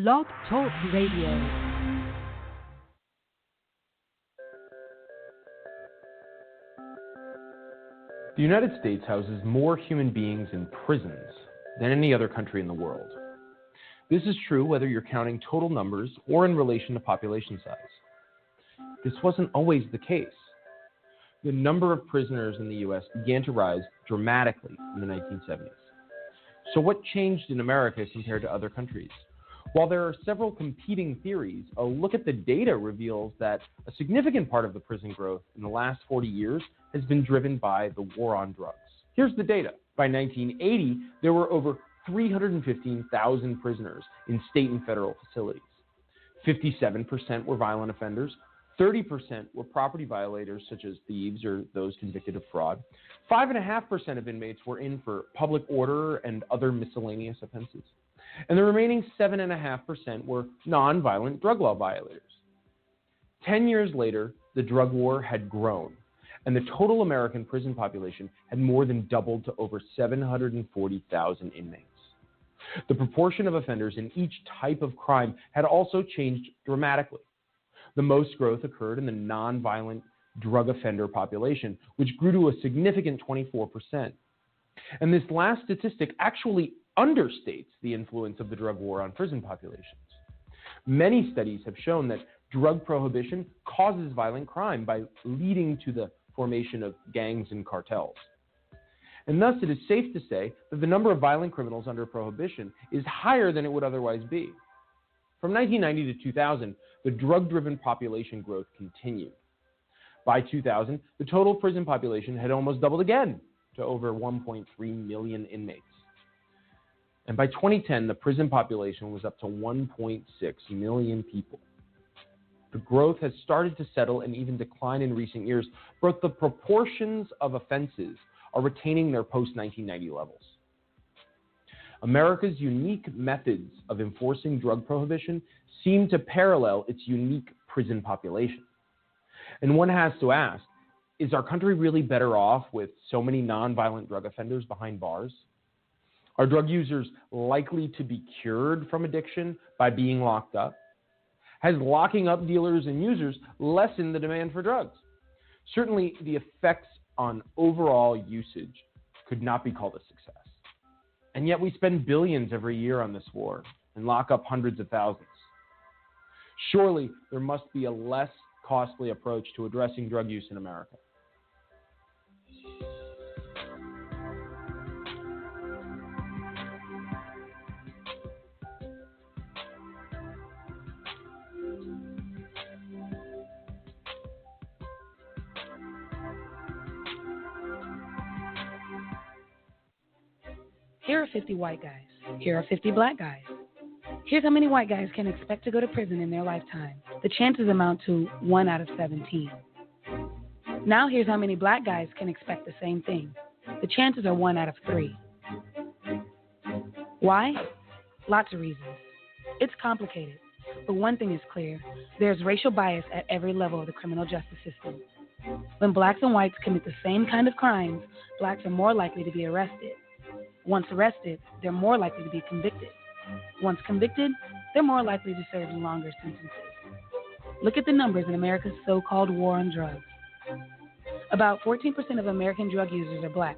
Blog Talk Radio. The United States houses more human beings in prisons than any other country in the world. This is true whether you're counting total numbers or in relation to population size. This wasn't always the case. The number of prisoners in the U.S. began to rise dramatically in the 1970s. So what changed in America compared to other countries? While there are several competing theories, a look at the data reveals that a significant part of the prison growth in the last 40 years has been driven by the war on drugs. Here's the data. By 1980, there were over 315,000 prisoners in state and federal facilities. 57% were violent offenders, 30% were property violators such as thieves or those convicted of fraud. 5.5% of inmates were in for public order and other miscellaneous offenses. And the remaining 7.5% were nonviolent drug law violators. 10 years later, the drug war had grown, and the total American prison population had more than doubled to over 740,000 inmates. The proportion of offenders in each type of crime had also changed dramatically. The most growth occurred in the nonviolent drug offender population, which grew to a significant 24%. And this last statistic actually understates the influence of the drug war on prison populations. Many studies have shown that drug prohibition causes violent crime by leading to the formation of gangs and cartels. And thus it is safe to say that the number of violent criminals under prohibition is higher than it would otherwise be. From 1990 to 2000, the drug-driven population growth continued. By 2000, the total prison population had almost doubled again to over 1.3 million inmates. And by 2010, the prison population was up to 1.6 million people. The growth has started to settle and even decline in recent years, but the proportions of offenses are retaining their post-1990 levels. America's unique methods of enforcing drug prohibition seem to parallel its unique prison population. And one has to ask, is our country really better off with so many nonviolent drug offenders behind bars? Are drug users likely to be cured from addiction by being locked up? Has locking up dealers and users lessened the demand for drugs? Certainly, the effects on overall usage could not be called a success. And yet we spend billions every year on this war and lock up hundreds of thousands. Surely, there must be a less costly approach to addressing drug use in America. Here are 50 white guys. Here are 50 black guys. Here's how many white guys can expect to go to prison in their lifetime. The chances amount to 1 out of 17. Now here's how many black guys can expect the same thing. The chances are 1 out of 3. Why? Lots of reasons. It's complicated, but one thing is clear. There's racial bias at every level of the criminal justice system. When blacks and whites commit the same kind of crimes, blacks are more likely to be arrested. Once arrested, they're more likely to be convicted. Once convicted, they're more likely to serve longer sentences. Look at the numbers in America's so-called war on drugs. About 14% of American drug users are black,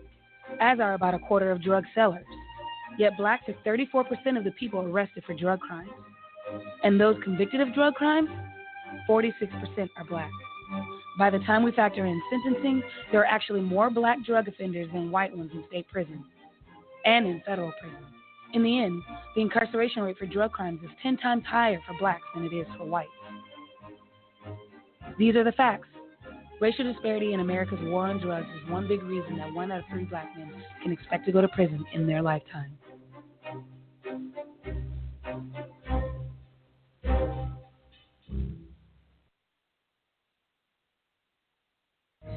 as are about a quarter of drug sellers. Yet blacks are 34% of the people arrested for drug crimes. And those convicted of drug crimes, 46% are black. By the time we factor in sentencing, there are actually more black drug offenders than white ones in state prisons and in federal prison. In the end, the incarceration rate for drug crimes is 10 times higher for blacks than it is for whites. These are the facts. Racial disparity in America's war on drugs is one big reason that 1 out of 3 black men can expect to go to prison in their lifetime.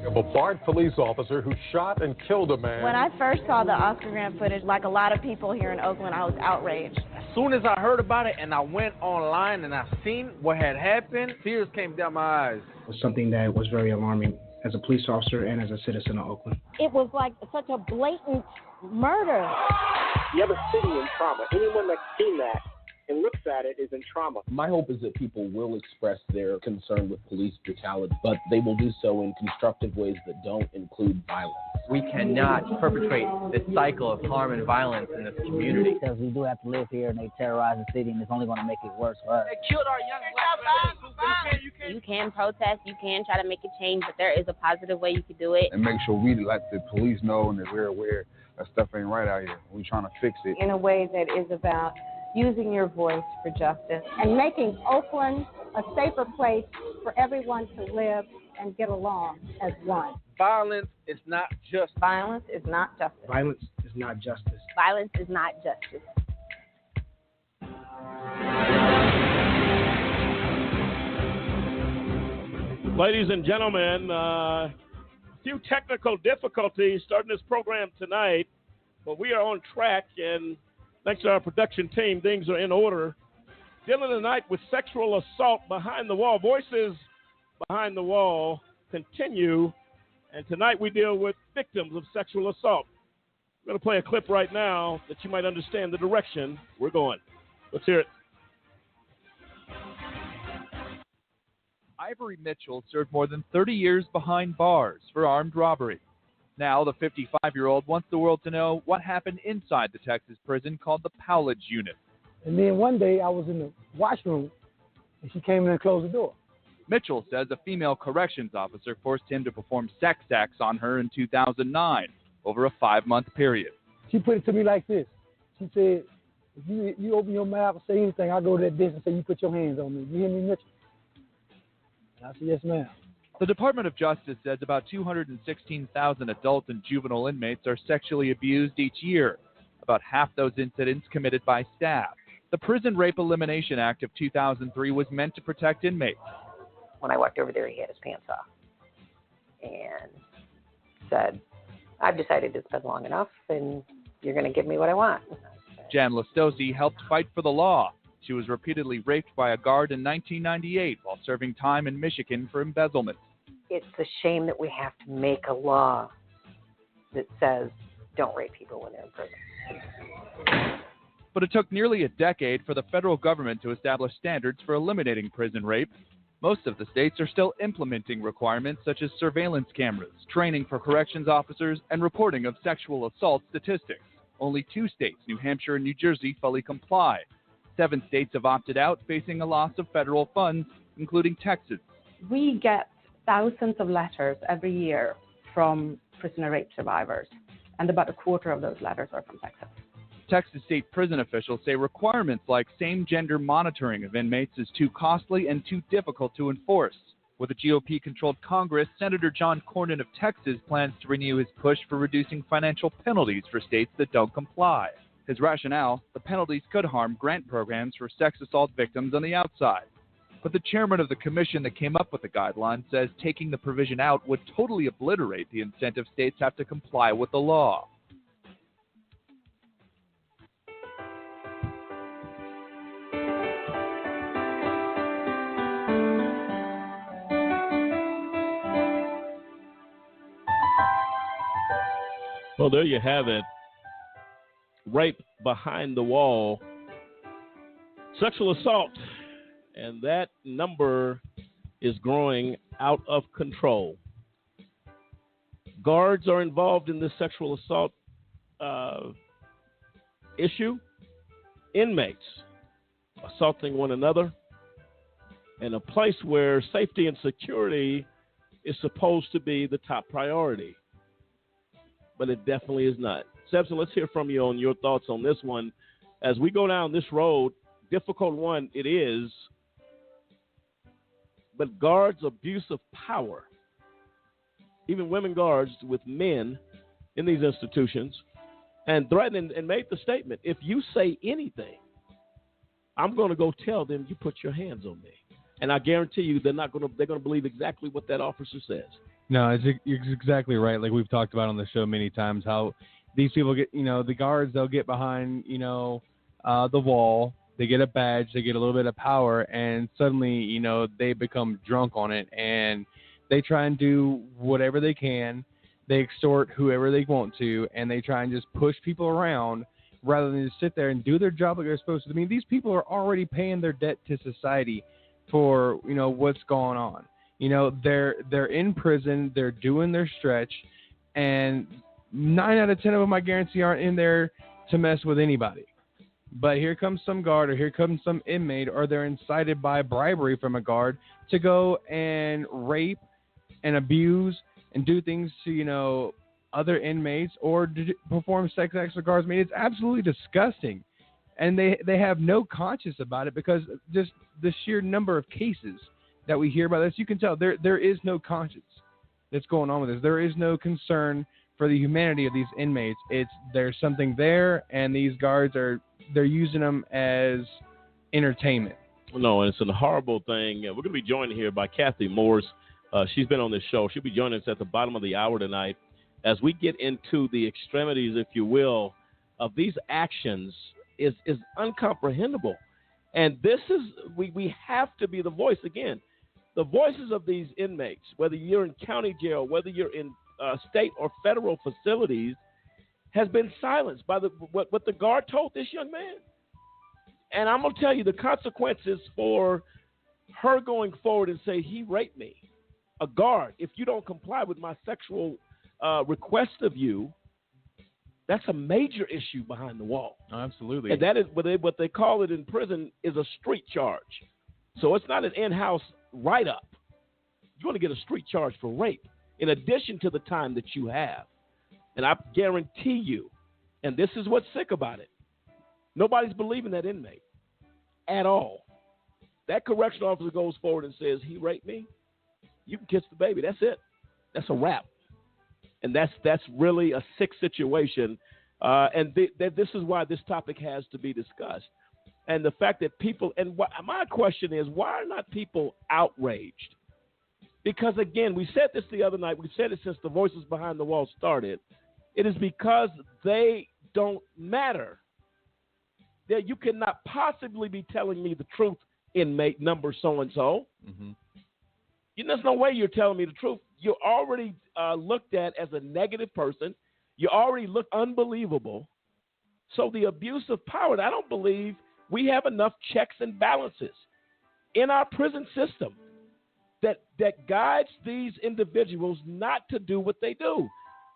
Of a BART police officer who shot and killed a man. When I first saw the Oscar Grant footage, like a lot of people here in Oakland, I was outraged. As soon as I heard about it and I went online and I seen what had happened, tears came down my eyes. It was something that was very alarming as a police officer and as a citizen of Oakland. It was like such a blatant murder. The other city in trauma, anyone that's seen that and looks at it is in trauma. My hope is that people will express their concern with police brutality, but they will do so in constructive ways that don't include violence. We cannot perpetrate this cycle of harm and violence in this community. Because we do have to live here, and they terrorize the city, and it's only going to make it worse for us. They killed our young black men. You can protest, you can try to make a change, but there is a positive way you can do it. And make sure we let the police know and that we're aware that stuff ain't right out here. We're trying to fix it. In a way that is about using your voice for justice and making Oakland a safer place for everyone to live and get along as one. Violence is not just. Violence is not justice. Violence is not justice. Violence is not justice. Ladies and gentlemen, a few technical difficulties starting this program tonight, but we are on track, and thanks to our production team, things are in order. Dealing tonight with sexual assault behind the wall. Voices behind the wall continue, and tonight we deal with victims of sexual assault. We're going to play a clip right now that you might understand the direction we're going. Let's hear it. Ivory Mitchell served more than 30 years behind bars for armed robbery. Now, the 55-year-old wants the world to know what happened inside the Texas prison called the Powledge Unit. And then one day I was in the washroom, and she came in and closed the door. Mitchell says a female corrections officer forced him to perform sex acts on her in 2009 over a 5-month period. She put it to me like this. She said, if you open your mouth and say anything, I'll go to that distance and say, you put your hands on me. You hear me, Mitchell? And I said, yes, ma'am. The Department of Justice says about 216,000 adult and juvenile inmates are sexually abused each year, about half those incidents committed by staff. The Prison Rape Elimination Act of 2003 was meant to protect inmates. When I walked over there, he had his pants off and said, I've decided it's been long enough, and you're going to give me what I want. Jan Listosi helped fight for the law. She was repeatedly raped by a guard in 1998 while serving time in Michigan for embezzlement. It's a shame that we have to make a law that says don't rape people when they're in prison. But it took nearly a decade for the federal government to establish standards for eliminating prison rape. Most of the states are still implementing requirements such as surveillance cameras, training for corrections officers, and reporting of sexual assault statistics. Only 2 states, New Hampshire and New Jersey, fully comply. 7 states have opted out, facing a loss of federal funds, including Texas. We get thousands of letters every year from prisoner rape survivors, and about a quarter of those letters are from Texas. Texas state prison officials say requirements like same-gender monitoring of inmates is too costly and too difficult to enforce. With a GOP-controlled Congress, Senator John Cornyn of Texas plans to renew his push for reducing financial penalties for states that don't comply. His rationale, the penalties could harm grant programs for sex assault victims on the outside. But the chairman of the commission that came up with the guideline says taking the provision out would totally obliterate the incentive states have to comply with the law. Well, there you have it. Rape behind the wall. Sexual assault. And that number is growing out of control. Guards are involved in this sexual assault issue. Inmates assaulting one another. In a place where safety and security is supposed to be the top priority. But it definitely is not. Sebson, let's hear from you on your thoughts on this one. As we go down this road, difficult one it is, but guards' abuse of power, even women guards with men in these institutions, and threatened and made the statement, if you say anything, I'm going to go tell them you put your hands on me. And I guarantee you they're going to believe exactly what that officer says. No, it's exactly right. Like we've talked about on the show many times, how these people get, the guards, they'll get behind, the wall. They get a badge, they get a little bit of power, and suddenly, they become drunk on it, and they try and do whatever they can. They extort whoever they want to, and they try and just push people around rather than just sit there and do their job like they're supposed to. I mean, these people are already paying their debt to society for, what's going on. They're in prison, they're doing their stretch, and 9 out of 10 of them, I guarantee, aren't in there to mess with anybody. But here comes some guard, or here comes some inmate, or they're incited by bribery from a guard to go and rape and abuse and do things to, other inmates, or perform sex acts with guards. I mean, it's absolutely disgusting. And they have no conscience about it, because just the sheer number of cases that we hear about this, you can tell there is no conscience that's going on with this. There is no concern for the humanity of these inmates. There's something there, and these guards they're using them as entertainment. No, and it's a horrible thing. We're going to be joined here by Kathy Morse. She's been on this show. She'll be joining us at the bottom of the hour tonight as we get into the extremities, if you will, of these actions is incomprehensible. And this is, we have to be the voice again. The voices of these inmates, whether you're in county jail, whether you're in state or federal facilities, has been silenced by what the guard told this young man. And I'm going to tell you the consequences for her going forward and say, he raped me. A guard, if you don't comply with my sexual request of you, that's a major issue behind the wall. Oh, absolutely. And that is what they call it in prison is a street charge. So it's not an in-house write-up. You're going to get a street charge for rape in addition to the time that you have. And I guarantee you, and this is what's sick about it, nobody's believing that inmate at all. That correctional officer goes forward and says, he raped me, you can kiss the baby. That's it. That's a wrap. And that's really a sick situation. And this is why this topic has to be discussed. And the fact that people, and my question is, why are not people outraged? Because, again, we said this the other night. We've said it since the Voices Behind the Wall started. It is because they don't matter. That you cannot possibly be telling me the truth, inmate number so-and-so. Mm-hmm. There's no way you're telling me the truth. You're already looked at as a negative person. You already look unbelievable. So the abuse of power, I don't believe we have enough checks and balances in our prison system that guides these individuals not to do what they do.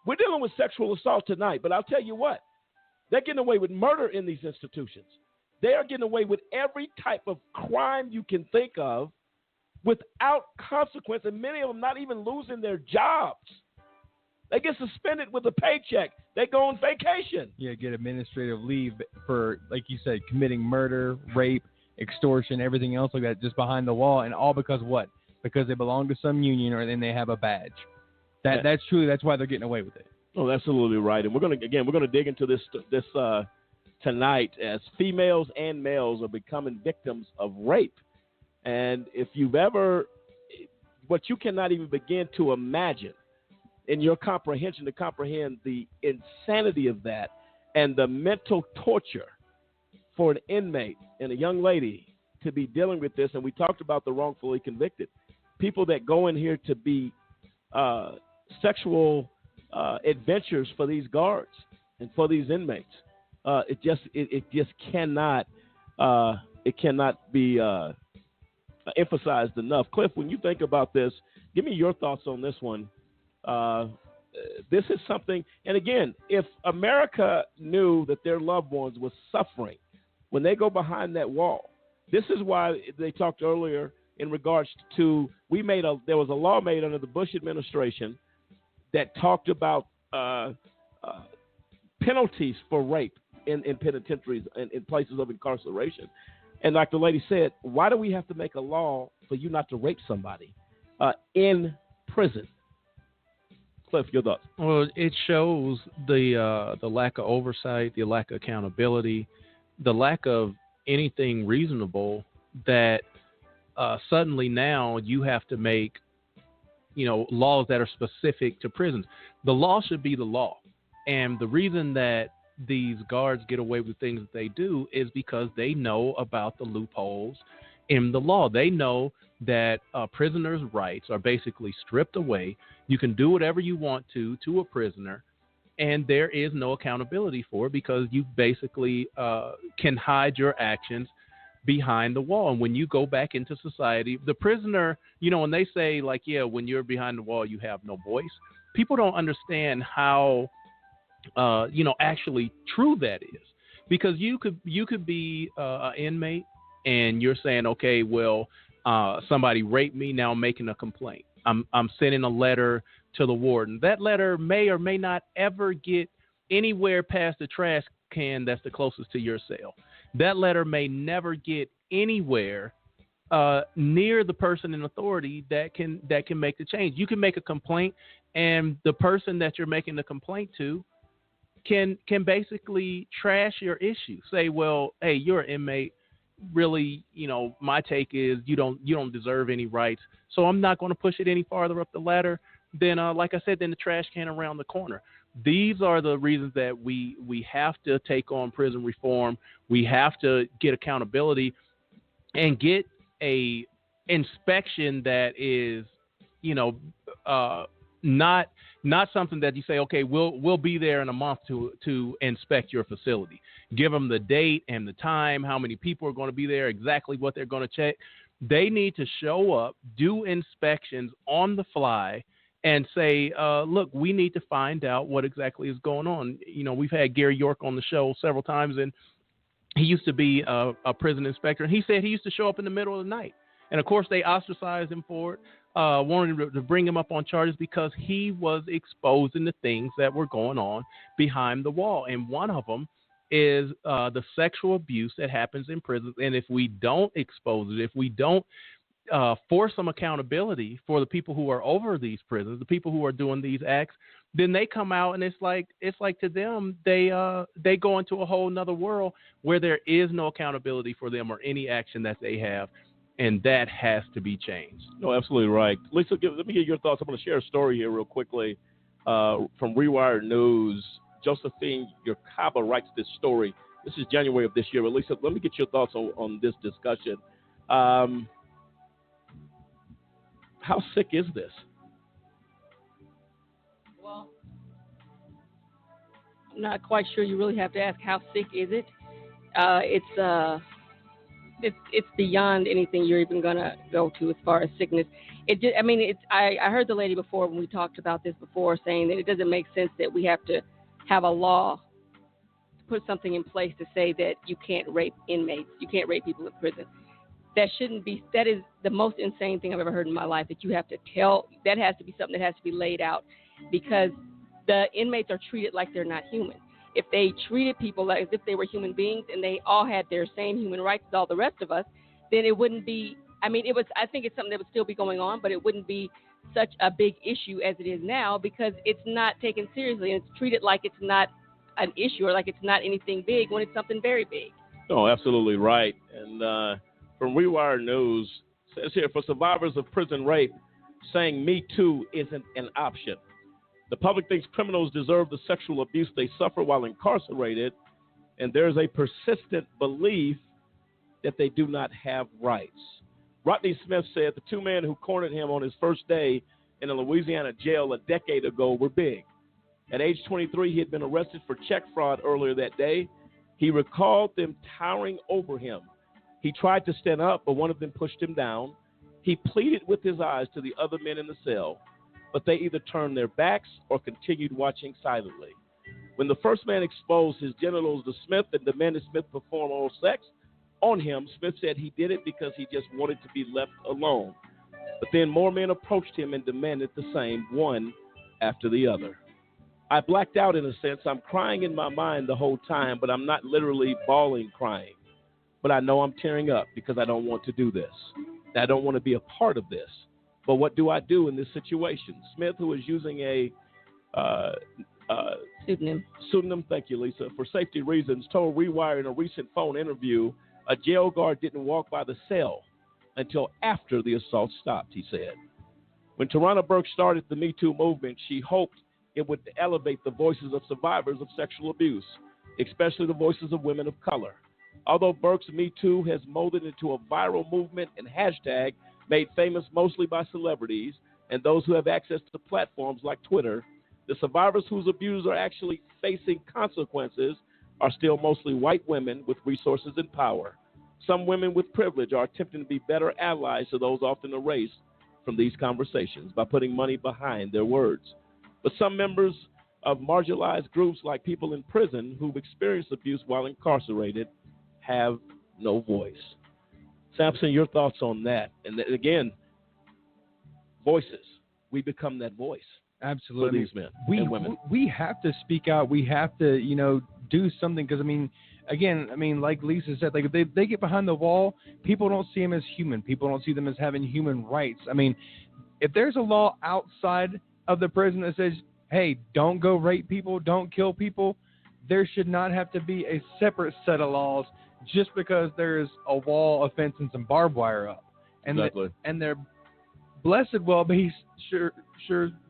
We're dealing with sexual assault tonight, but I'll tell you what, they're getting away with murder in these institutions. They are getting away with every type of crime you can think of without consequence, and many of them not even losing their jobs. They get suspended with a paycheck. They go on vacation. Yeah, get administrative leave for, like you said, committing murder, rape, extortion, everything else like that, just behind the wall, and all because what? Because they belong to some union, or then they have a badge. That's true. That's why they're getting away with it. Oh, absolutely right. And we're gonna dig into this tonight as females and males are becoming victims of rape. And if you've ever, what you cannot even begin to imagine in your comprehension to comprehend the insanity of that and the mental torture for an inmate and a young lady to be dealing with this. And we talked about the wrongfully convicted. People that go in here to be sexual adventures for these guards and for these inmates. It just cannot be emphasized enough. Cliff, when you think about this, give me your thoughts on this one. This is something, and again, if America knew that their loved ones were suffering when they go behind that wall, this is why they talked earlier in regards to there was a law made under the Bush administration that talked about penalties for rape in penitentiaries and in places of incarceration. And like the lady said, why do we have to make a law for you not to rape somebody in prison? Cliff, your thoughts? Well, it shows the lack of oversight, the lack of accountability, the lack of anything reasonable that suddenly now you have to make, laws that are specific to prisons. The law should be the law. And the reason that these guards get away with things that they do is because they know about the loopholes in the law. They know that prisoners' rights are basically stripped away. You can do whatever you want to a prisoner, and there is no accountability for it because you basically can hide your actions behind the wall. And when you go back into society, the prisoner, when they say like, yeah, when you're behind the wall, you have no voice. People don't understand how, actually true that is, because you could be an inmate and you're saying, okay, well, somebody raped me. Now I'm making a complaint. I'm sending a letter to the warden. That letter may or may not ever get anywhere past the trash can that's the closest to your cell. That letter may never get anywhere near the person in authority that can make the change. You can make a complaint, and the person that you're making the complaint to can basically trash your issue. Say, well, hey, you're an inmate. Really, my take is you don't deserve any rights, so I'm not going to push it any farther up the ladder. Then, like I said, then the trash can around the corner. These are the reasons that we have to take on prison reform. We have to get accountability and get a inspection that is, not something that you say, okay, we'll be there in a month to inspect your facility. Give them the date and the time, how many people are going to be there, exactly what they're going to check. They need to show up, do inspections on the fly, and say, look, we need to find out what exactly is going on. We've had Gary York on the show several times, and he used to be a prison inspector, and he said he used to show up in the middle of the night. And, of course, they ostracized him for it, wanted to bring him up on charges because he was exposing the things that were going on behind the wall. And one of them is the sexual abuse that happens in prisons. And if we don't expose it, if we don't force some accountability for the people who are over these prisons, the people who are doing these acts, then they come out and it's like to them, they go into a whole nother world where there is no accountability for them or any action that they have. And that has to be changed. No, absolutely right. Lisa, let me get your thoughts. I'm going to share a story here real quickly from Rewired News. Josephine Yurkaba writes this story. This is January of this year. But Lisa, let me get your thoughts on this discussion. How sick is this? Well, I'm not quite sure. You really have to ask how sick is it. It's beyond anything you're even gonna go to as far as sickness. I heard the lady before when we talked about this before saying that it doesn't make sense that we have to have a law to put something in place to say that you can't rape inmates, you can't rape people in prison. That is the most insane thing I've ever heard in my life, that you have to tell. That has to be something that has to be laid out, because the inmates are treated like they're not human. If they treated people like as if they were human beings and they all had their same human rights as all the rest of us, then it wouldn't be, I think it's something that would still be going on, but it wouldn't be such a big issue as it is now, because it's not taken seriously and it's treated like it's not an issue or like it's not anything big when it's something very big. No, absolutely right. And from Rewire News, it says here, for survivors of prison rape, saying Me Too isn't an option. The public thinks criminals deserve the sexual abuse they suffer while incarcerated, and there's a persistent belief that they do not have rights. Rodney Smith said the two men who cornered him on his first day in a Louisiana jail a decade ago were big. At age 23, he had been arrested for check fraud earlier that day. He recalled them towering over him. He tried to stand up, but one of them pushed him down. He pleaded with his eyes to the other men in the cell, but they either turned their backs or continued watching silently. When the first man exposed his genitals to Smith and demanded Smith perform oral sex on him, Smith said he did it because he just wanted to be left alone. But then more men approached him and demanded the same, one after the other. I blacked out in a sense. I'm crying in my mind the whole time, but I'm not literally bawling crying. But I know I'm tearing up because I don't want to do this. I don't want to be a part of this. But what do I do in this situation? Smith, who is using a pseudonym, thank you, Lisa, for safety reasons, told Rewire in a recent phone interview a jail guard didn't walk by the cell until after the assault stopped, he said. When Tarana Burke started the Me Too movement, she hoped it would elevate the voices of survivors of sexual abuse, especially the voices of women of color. Although Burke's Me Too has molded into a viral movement and hashtag made famous mostly by celebrities and those who have access to platforms like Twitter, The survivors whose abusers are actually facing consequences are still mostly white women with resources and power. Some women with privilege are attempting to be better allies to those often erased from these conversations by putting money behind their words. But some members of marginalized groups, like people in prison who've experienced abuse while incarcerated, have no voice. Samson, your thoughts on that? And again, voices. We become that voice. Absolutely. For these men and women. We have to speak out. We have to, do something because, like Lisa said, like if they get behind the wall, people don't see them as human. People don't see them as having human rights. If there's a law outside of the prison that says, hey, don't go rape people, don't kill people, there should not have to be a separate set of laws just because there's a wall, a fence, and some barbed wire up. And exactly. And there blessed will be sure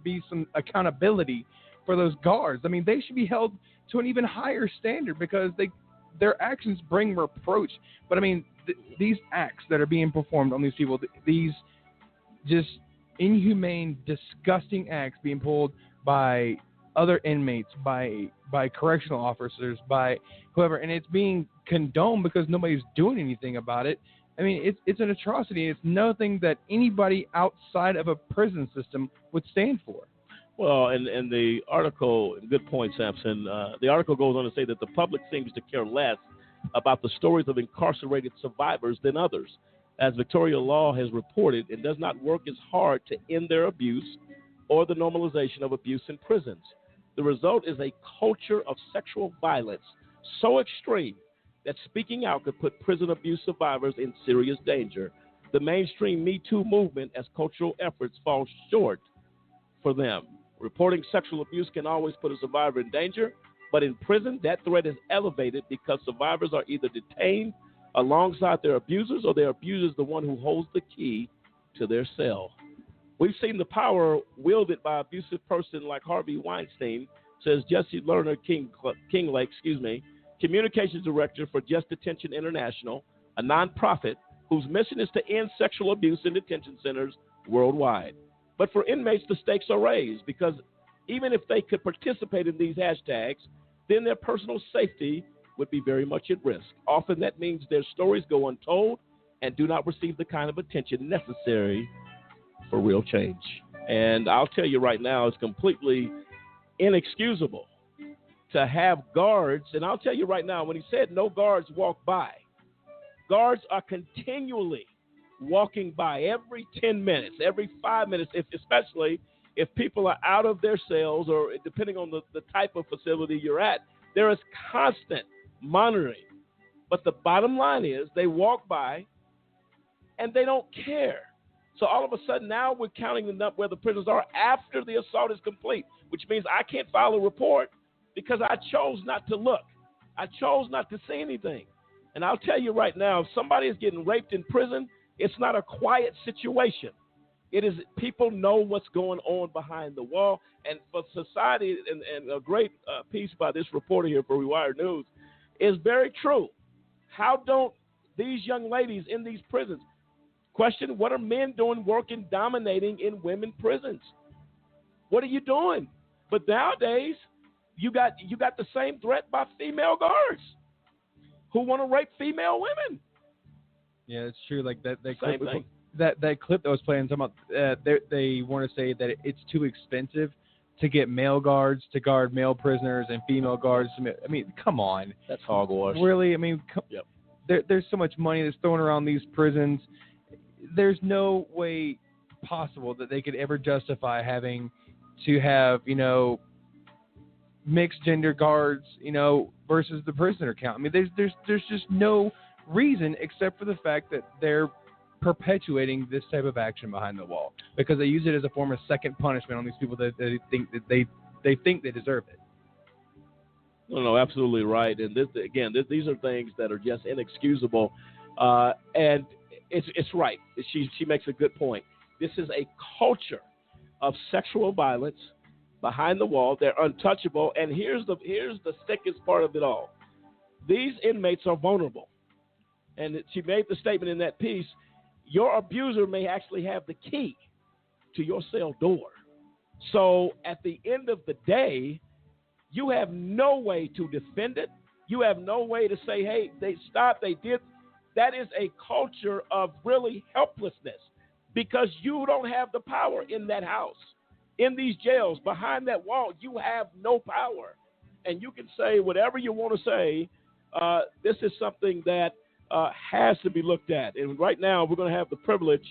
be some accountability for those guards. They should be held to an even higher standard because their actions bring reproach. But these acts that are being performed on these people, these just inhumane, disgusting acts being pulled by other inmates, by correctional officers, by whoever, and it's being condoned because nobody's doing anything about it. It's an atrocity. It's nothing that anybody outside of a prison system would stand for. Well, and the article, good point, Samson. The article goes on to say that the public seems to care less about the stories of incarcerated survivors than others. As Victoria Law has reported, it does not work as hard to end their abuse or the normalization of abuse in prisons. The result is a culture of sexual violence so extreme that speaking out could put prison abuse survivors in serious danger. The mainstream Me Too movement, as cultural efforts fall short for them. Reporting sexual abuse can always put a survivor in danger, but in prison, that threat is elevated because survivors are either detained alongside their abusers or their abuser is the one who holds the key to their cell. We've seen the power wielded by abusive person like Harvey Weinstein, says Jesse Lerner Kinglake, Communications Director for Just Detention International, a nonprofit whose mission is to end sexual abuse in detention centers worldwide. But for inmates, the stakes are raised because even if they could participate in these hashtags, then their personal safety would be very much at risk. Often that means their stories go untold and do not receive the kind of attention necessary for real change. And I'll tell you right now, it's completely inexcusable to have guards. And I'll tell you right now, when he said no guards walk by, guards are continually walking by every 10 minutes, every 5 minutes, especially if people are out of their cells or depending on the type of facility you're at, there is constant monitoring. But the bottom line is they walk by and they don't care. So all of a sudden now we're counting where the prisoners are after the assault is complete, which means I can't file a report because I chose not to look. I chose not to see anything. And I'll tell you right now, if somebody is getting raped in prison, it's not a quiet situation. It is, people know what's going on behind the wall. And for society, and a great piece by this reporter here for Rewired News is very true. How don't these young ladies in these prisons question, what are men doing working, dominating in women prisons? What are you doing? But nowadays, you got the same threat by female guards who want to rape female women. Yeah, it's true. Like that Same clip, thing. that clip that was playing, talking about they want to say that it's too expensive to get male guards to guard male prisoners and female guards. Come on. That's hogwash. Really? Yep. There's so much money that's thrown around these prisons. There's no way possible that they could ever justify having to have, mixed gender guards, versus the prisoner count. There's just no reason except for the fact that they're perpetuating this type of action behind the wall because they use it as a form of second punishment on these people that they think that they think they deserve it. No, absolutely right. And these are things that are just inexcusable. And it's right. She makes a good point. This is a culture of sexual violence behind the wall. They're untouchable. And here's the stickiest part of it all. These inmates are vulnerable. And she made the statement in that piece, your abuser may actually have the key to your cell door. So at the end of the day, you have no way to defend it. You have no way to say, hey, they stopped, they did. That is a culture of really helplessness because you don't have the power in that house. In these jails, behind that wall, you have no power. And you can say whatever you want to say. This is something that has to be looked at. And right now, we're going to have the privilege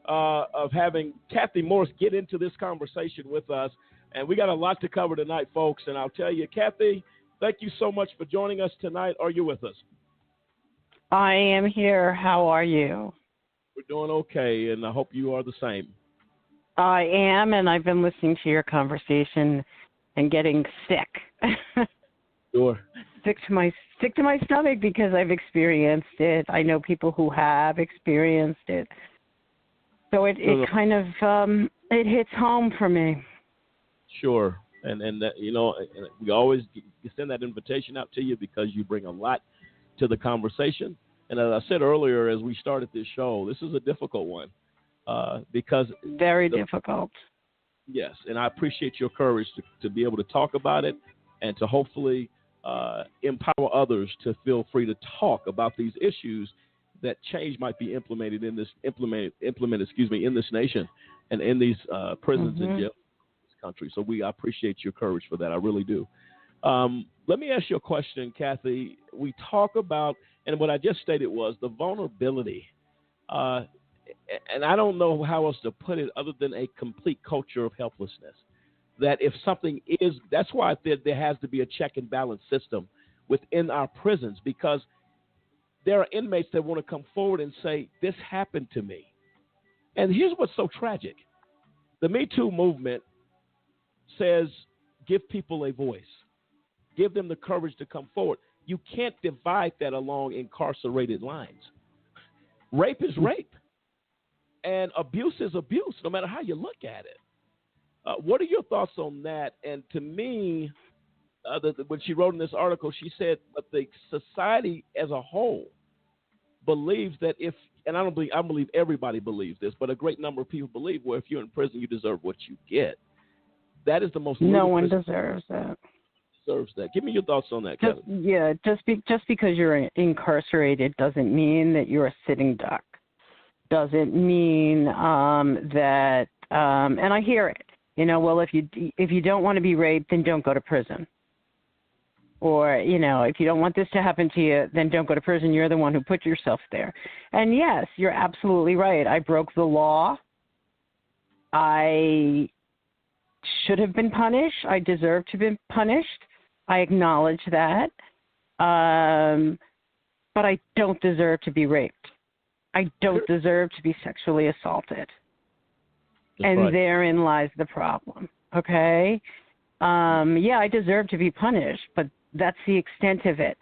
of having Kathy Morse get into this conversation with us. And we got a lot to cover tonight, folks. And I'll tell you, Kathy, thank you so much for joining us tonight. Are you with us? I am here. How are you? We're doing okay, and I hope you are the same. I am, and I've been listening to your conversation and getting sick. Sure. Sick to my stomach because I've experienced it. I know people who have experienced it. So it kind of it hits home for me. Sure. And you know, we always send that invitation out to you because you bring a lot to the conversation. And as I said earlier, as we started this show, this is a difficult one because very difficult. Yes, and I appreciate your courage to be able to talk about it and to hopefully empower others to feel free to talk about these issues that change might be implemented in this in this nation and in these prisons and jails in this country. So I appreciate your courage for that. I really do. Let me ask you a question, Kathy. We talk about, and what I just stated was the vulnerability. And I don't know how else to put it other than a complete culture of helplessness. That if something is, that's why there has to be a check and balance system within our prisons, because there are inmates that want to come forward and say, this happened to me. And here's what's so tragic. The Me Too movement says, give people a voice. Give them the courage to come forward. You can't divide that along incarcerated lines. Rape is rape. And abuse is abuse, no matter how you look at it. What are your thoughts on that? And to me, when she wrote in this article, she said, but the society as a whole believes that and I believe everybody believes this, but a great number of people believe, well, if you're in prison, you deserve what you get. That is the most. No one deserves that. Deserves that. Give me your thoughts on that, Kevin. Yeah, just because you're incarcerated doesn't mean that you're a sitting duck. Doesn't mean that, and I hear it. You know, well, if you don't want to be raped, then don't go to prison. Or, you know, if you don't want this to happen to you, then don't go to prison. You're the one who put yourself there. And yes, you're absolutely right. I broke the law. I should have been punished. I deserve to be punished. I acknowledge that. But I don't deserve to be raped. I don't deserve to be sexually assaulted. And right. Therein lies the problem, okay? Yeah, I deserve to be punished, but that's the extent of it.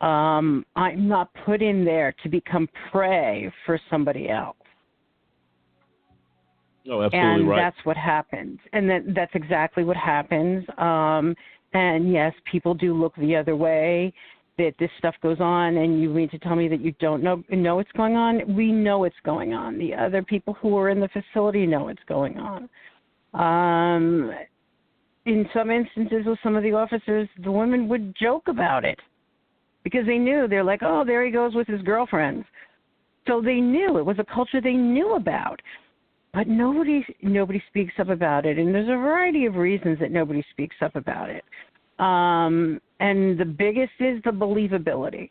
I'm not put in there to become prey for somebody else. No, absolutely right. And that's what happens. And that's exactly what happens. And, yes, people do look the other way, that this stuff goes on, and you mean to tell me that you don't know what's going on? We know it's going on. The other people who are in the facility know it's going on. In some instances with some of the officers, the women would joke about it because they knew. They're like, oh, there he goes with his girlfriends. So they knew. It was a culture they knew about. But nobody speaks up about it, and there's a variety of reasons that nobody speaks up about it. And the biggest is the believability.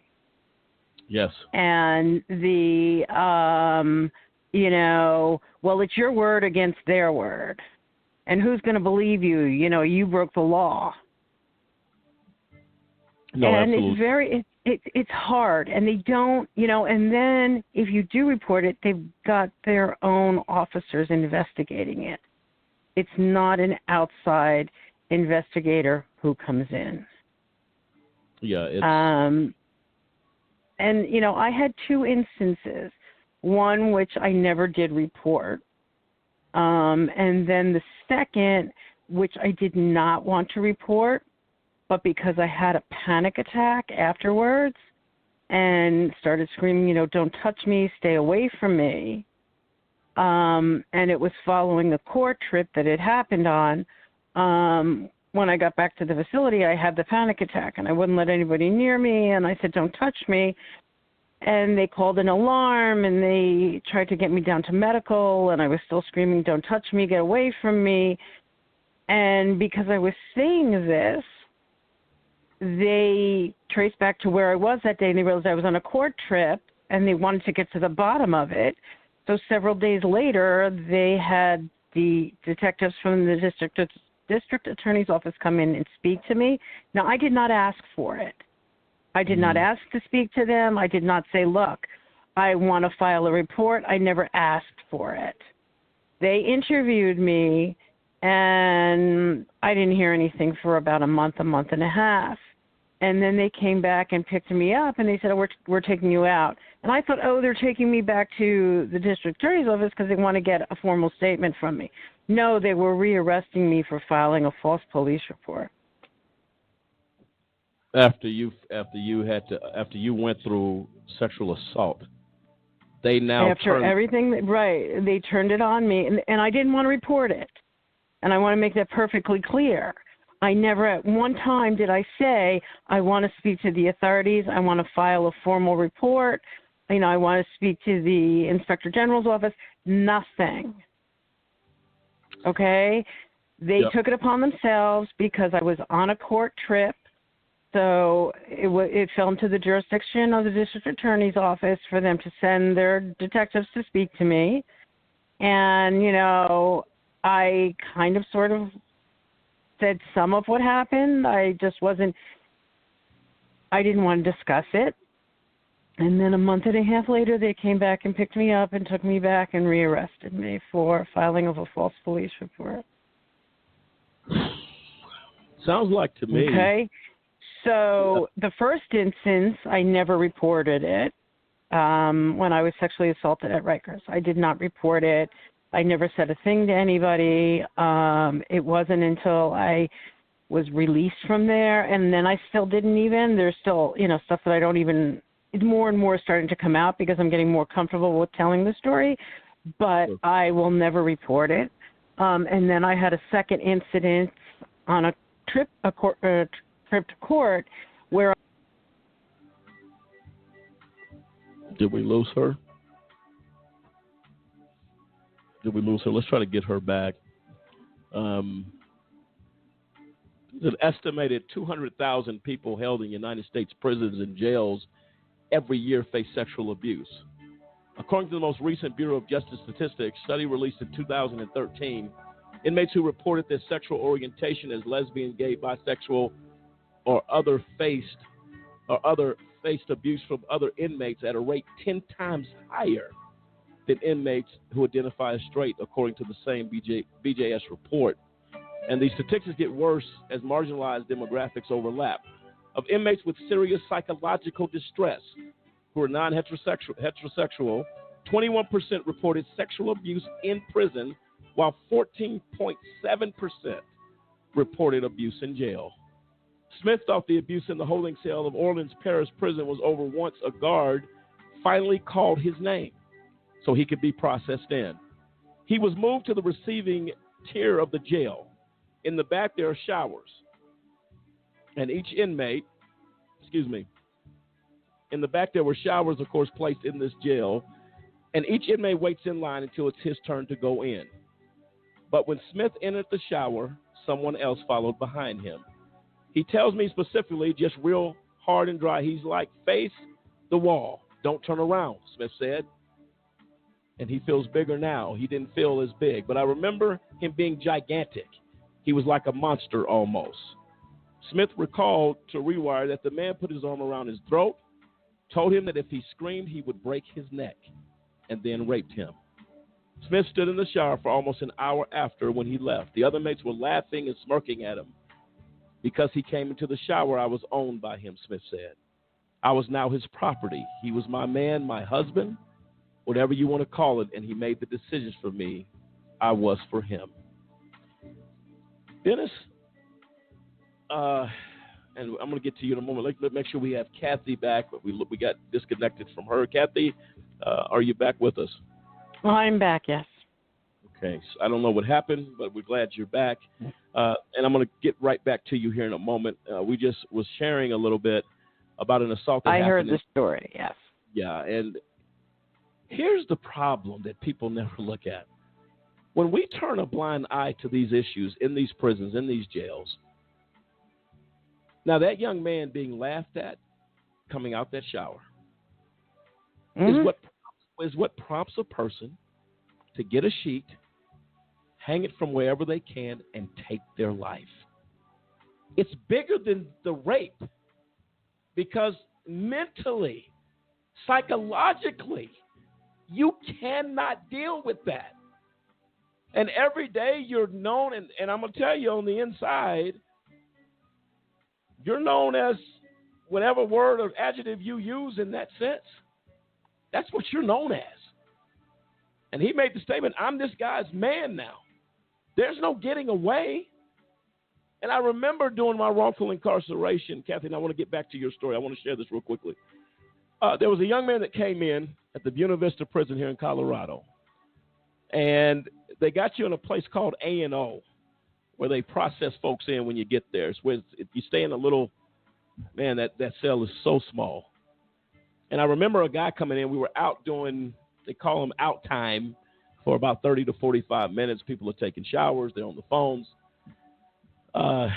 Yes. And the, well, it's your word against their word. And who's going to believe you? You know, you broke the law. No, and absolutely. It's hard. And they don't, and then if you do report it, they've got their own officers investigating it. It's not an outside investigator who comes in. Yeah. And, I had two instances, one which I never did report. And then the second, which I did not want to report, but because I had a panic attack afterwards and started screaming, don't touch me, stay away from me, And it was following the court trip that it happened on. When I got back to the facility, I had the panic attack, and I wouldn't let anybody near me, and I said, don't touch me. And they called an alarm, and they tried to get me down to medical, and I was still screaming, don't touch me, get away from me. And because I was saying this, they traced back to where I was that day, and they realized I was on a court trip, and they wanted to get to the bottom of it. So several days later, they had the detectives from the district attorney's office come in and speak to me. Now, I did not ask for it. I did not ask to speak to them. I did not say, look, I want to file a report. I never asked for it. They interviewed me, and I didn't hear anything for about a month and a half. And then they came back and picked me up, and they said, we're taking you out. And I thought, they're taking me back to the district attorney's office because they want to get a formal statement from me. No, they were rearresting me for filing a false police report. After you went through sexual assault, they now everything, right? They turned it on me, and I didn't want to report it. And I want to make that perfectly clear. I never at one time did I say, I want to speak to the authorities, I want to file a formal report, I want to speak to the Inspector General's office. Nothing. Okay? They took it upon themselves because I was on a court trip, so it fell into the jurisdiction of the district attorney's office for them to send their detectives to speak to me. And, I kind of sort of said some of what happened. I didn't want to discuss it. And then a month and a half later, they came back and picked me up and took me back and rearrested me for filing of a false police report. Sounds like to me. Okay. So the first instance, I never reported it when I was sexually assaulted at Rikers. I did not report it. I never said a thing to anybody. It wasn't until I was released from there, and then I still didn't even. There's still, stuff that I don't even. It's more and more starting to come out because I'm getting more comfortable with telling the story, but I will never report it. And then I had a second incident on a trip to court where. Did we lose her? Let's try to get her back. There's an estimated 200,000 people held in United States prisons and jails every year face sexual abuse. According to the most recent Bureau of Justice Statistics study released in 2013, inmates who reported their sexual orientation as lesbian, gay, bisexual, or other faced abuse from other inmates at a rate 10 times higher than inmates who identify as straight, according to the same BJS report. And these statistics get worse as marginalized demographics overlap. Of inmates with serious psychological distress who are non-heterosexual, 21% reported sexual abuse in prison, while 14.7% reported abuse in jail. Smith thought the abuse in the holding cell of Orleans Parish Prison was over once a guard finally called his name so he could be processed in. He was moved to the receiving tier of the jail. In the back, there are showers. And each inmate, in the back, there were showers, of course, placed in this jail. And each inmate waits in line until it's his turn to go in. But when Smith entered the shower, someone else followed behind him. He tells me specifically, just real hard and dry, he's like, face the wall. Don't turn around, Smith said. And he feels bigger now. He didn't feel as big. But I remember him being gigantic. He was like a monster almost. Smith recalled to Rewire that the man put his arm around his throat, told him that if he screamed, he would break his neck, and then raped him. Smith stood in the shower for almost an hour after when he left. The other mates were laughing and smirking at him. Because he came into the shower, I was owned by him, Smith said. I was now his property. He was my man, my husband, whatever you want to call it, and he made the decisions for me. I was for him. Dennis, and I'm going to get to you in a moment. Let's make sure we have Kathy back. We got disconnected from her. Kathy, are you back with us? Well, I'm back, yes. Okay, so I don't know what happened, but we're glad you're back. And I'm going to get right back to you here in a moment. We just was sharing a little bit about an assault that happened. I heard the story, yes. Yeah, and here's the problem that people never look at. When we turn a blind eye to these issues in these prisons, in these jails, now that young man being laughed at coming out that shower is what prompts a person to get a sheet, hang it from wherever they can, and take their life. It's bigger than the rape because mentally, psychologically, you cannot deal with that. And every day you're known, and I'm going to tell you on the inside, you're known as whatever word or adjective you use in that sense. That's what you're known as. And he made the statement, I'm this guy's man now. There's no getting away. And I remember during my wrongful incarceration, Kathy, and I want to get back to your story. I want to share this real quickly. There was a young man that came in at the Buena Vista prison here in Colorado. And they got you in a place called A&O, where they process folks in when you get there. It's where if you stay in a little, man, that cell is so small. And I remember a guy coming in. We were out doing, they call them out time, for about 30 to 45 minutes. People are taking showers. They're on the phones. And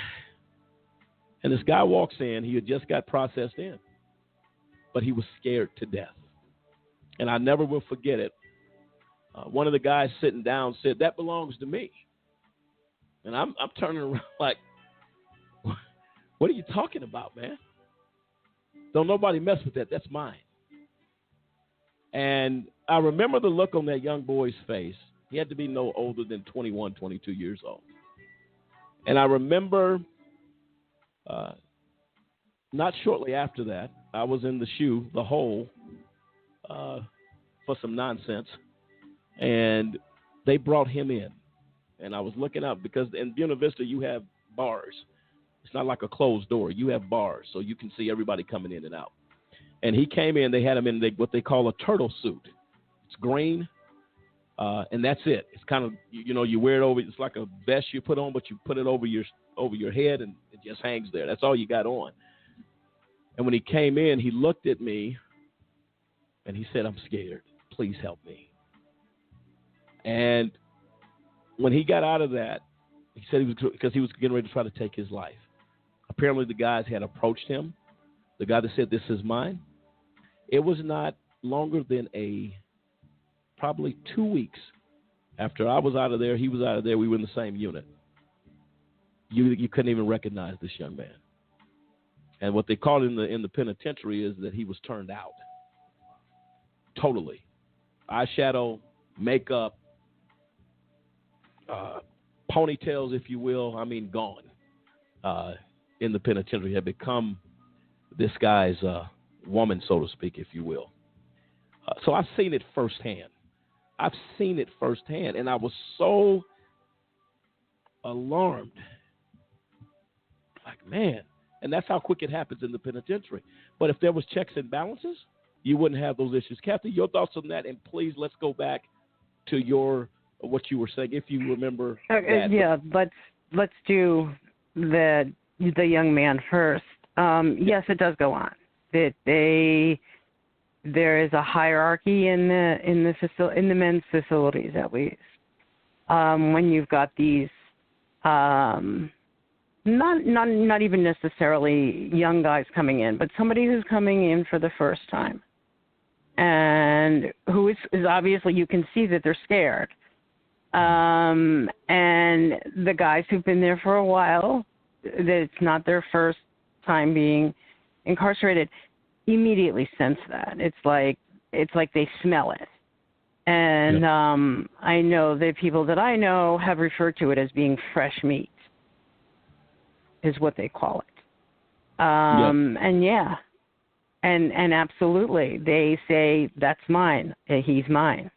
this guy walks in. He had just got processed in, but he was scared to death. And I never will forget it. One of the guys sitting down said, that belongs to me. And I'm turning around like, what are you talking about, man? Don't nobody mess with that. That's mine. And I remember the look on that young boy's face. He had to be no older than 21, 22 years old. And I remember not shortly after that, I was in the hole, for some nonsense. And they brought him in. And I was looking up because in Buena Vista, you have bars. It's not like a closed door. You have bars, so you can see everybody coming in and out. And he came in. They had him in what they call a turtle suit. It's green, and that's it. It's kind of, you wear it over. It's like a vest you put on, but you put it over your head, and it just hangs there. That's all you got on. And when he came in, he looked at me, and he said, I'm scared. Please help me. And when he got out of that, he said because he was getting ready to try to take his life. Apparently the guys had approached him, the guy that said, this is mine. It was not longer than probably 2 weeks after I was out of there, he was out of there, we were in the same unit. You couldn't even recognize this young man. And what they called in the penitentiary is that he was turned out. Totally. Eyeshadow, makeup, ponytails, if you will, gone. In the penitentiary, had become this guy's woman, so to speak, if you will. So I've seen it firsthand. And I was so alarmed. Like, man. And that's how quick it happens in the penitentiary. But if there was checks and balances, you wouldn't have those issues. Kathy, your thoughts on that? And please, let's go back to what you were saying, if you remember that. Yeah, let's do the young man first. Yes, it does go on. There is a hierarchy in the men's facilities, at least. When you've got these, not even necessarily young guys coming in, but somebody who's coming in for the first time, and who is obviously, you can see that they're scared. And the guys who've been there for a while, that it's not their first time being incarcerated, immediately sense that. It's like they smell it. And I know the people that I know have referred to it as being fresh meat, is what they call it. And absolutely, they say, that's mine, he's mine.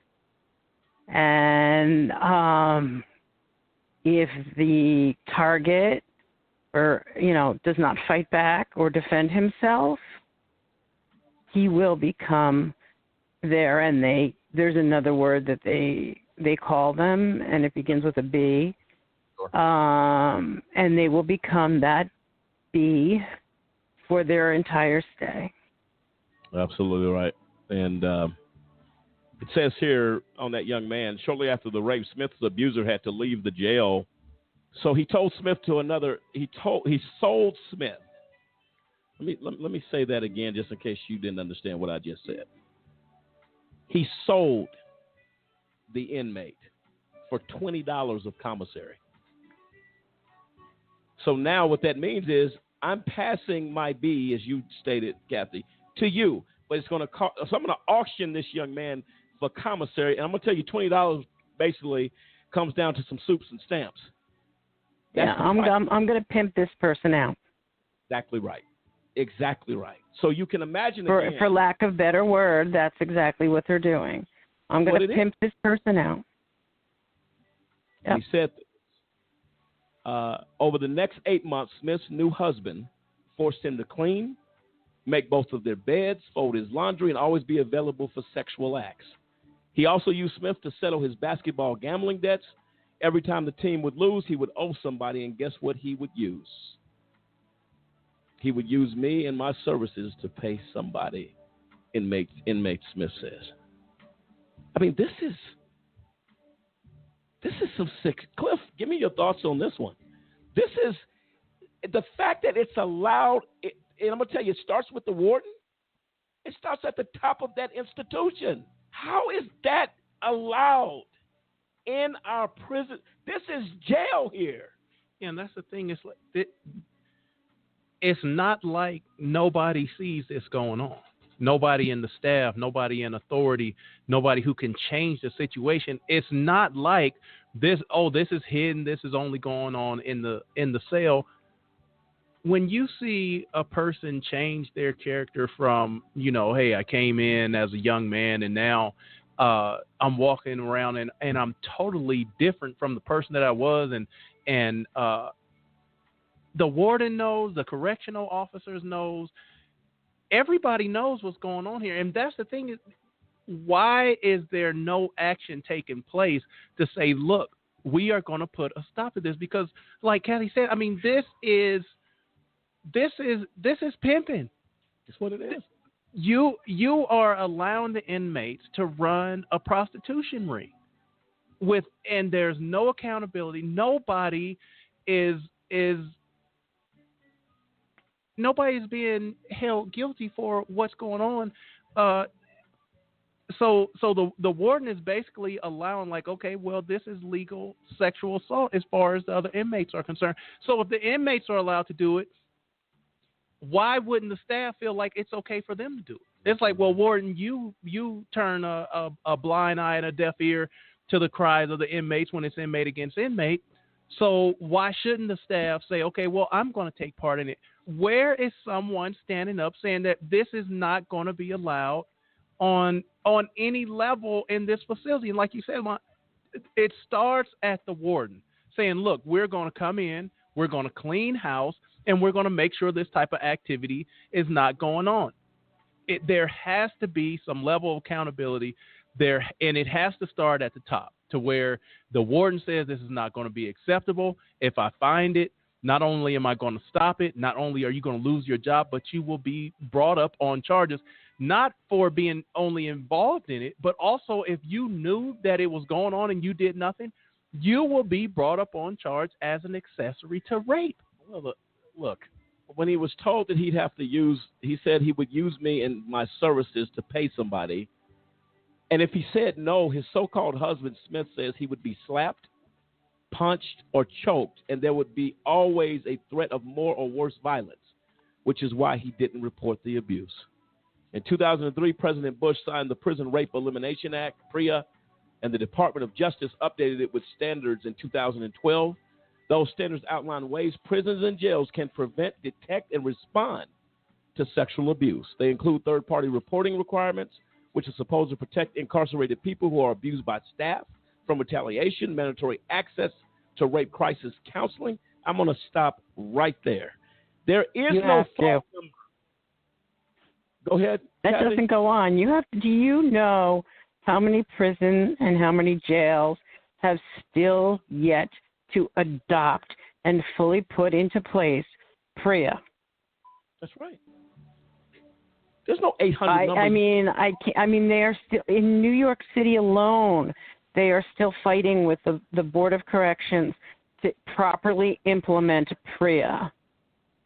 And if the target does not fight back or defend himself, he will become there. And there's another word that they they call them, and it begins with a B. Sure. And they will become that B for their entire stay. Absolutely right. And it says here on that young man, shortly after the rape, Smith's abuser had to leave the jail. So he told Smith to another. He sold Smith. Let me say that again, just in case you didn't understand what I just said. He sold the inmate for $20 of commissary. So now what that means is I'm passing my B, as you stated, Kathy, to you. But it's going to cost. So I'm going to auction this young man for commissary, and I'm going to tell you $20 basically comes down to some soups and stamps. I'm going to pimp this person out. Exactly right. Exactly right. So you can imagine for lack of better word, that's exactly what they're doing. I'm going to pimp this person out. Yep. He said over the next 8 months, Smith's new husband forced him to clean, make both of their beds, fold his laundry, and always be available for sexual acts. He also used Smith to settle his basketball gambling debts. Every time the team would lose, he would owe somebody, and guess what he would use? He would use me and my services to pay somebody, inmate Smith says. I mean, this is some sick. Cliff, give me your thoughts on this one. This is the fact that it's allowed, and I'm going to tell you, it starts with the warden. It starts at the top of that institution. How is that allowed in our prison? This is jail here. Yeah, and that's the thing. It's not like nobody sees this going on. Nobody in the staff, nobody in authority, nobody who can change the situation. It's not like this, this is hidden, this is only going on in the cell. When you see a person change their character from, hey, I came in as a young man and now I'm walking around and I'm totally different from the person that I was, and the warden knows, the correctional officers knows, everybody knows what's going on here. And that's the thing, is why is there no action taking place to say, look, we are going to put a stop to this? Because like Kathy said, I mean, this is pimping. That's what it is. You are allowing the inmates to run a prostitution ring and there's no accountability. Nobody is being held guilty for what's going on. So the warden is basically allowing, like, okay, well, this is legal sexual assault as far as the other inmates are concerned. So if the inmates are allowed to do it, why wouldn't the staff feel like it's okay for them to do it? It's like, well, warden, you turn a blind eye and a deaf ear to the cries of the inmates when it's inmate against inmate. So why shouldn't the staff say, okay, well, I'm going to take part in it? Where is someone standing up saying that this is not going to be allowed on any level in this facility? And like you said, it starts at the warden saying, look, we're going to come in, we're going to clean house, and we're going to make sure this type of activity is not going on. There has to be some level of accountability there, and it has to start at the top, to where the warden says this is not going to be acceptable. If I find it, not only am I going to stop it, not only are you going to lose your job, but you will be brought up on charges, not for being only involved in it, but also if you knew that it was going on and you did nothing, you will be brought up on charge as an accessory to rape. Well, look, when he was told that he'd have to he said he would use me and my services to pay somebody. And if he said no, his so-called husband, Smith, says he would be slapped, punched, or choked, and there would be always a threat of more or worse violence, which is why he didn't report the abuse. In 2003, President Bush signed the Prison Rape Elimination Act, PREA, and the Department of Justice updated it with standards in 2012. Those standards outline ways prisons and jails can prevent, detect, and respond to sexual abuse. They include third-party reporting requirements, which is supposed to protect incarcerated people who are abused by staff from retaliation, mandatory access to rape crisis counseling. I'm going to stop right there. There is no fault. Go ahead. That Kathy. doesn't go on. Do you know how many prisons and how many jails have still yet to adopt and fully put into place PREA? That's right. There's no 800 number. I mean, they are still in New York City alone. They are still fighting with the Board of Corrections to properly implement PREA.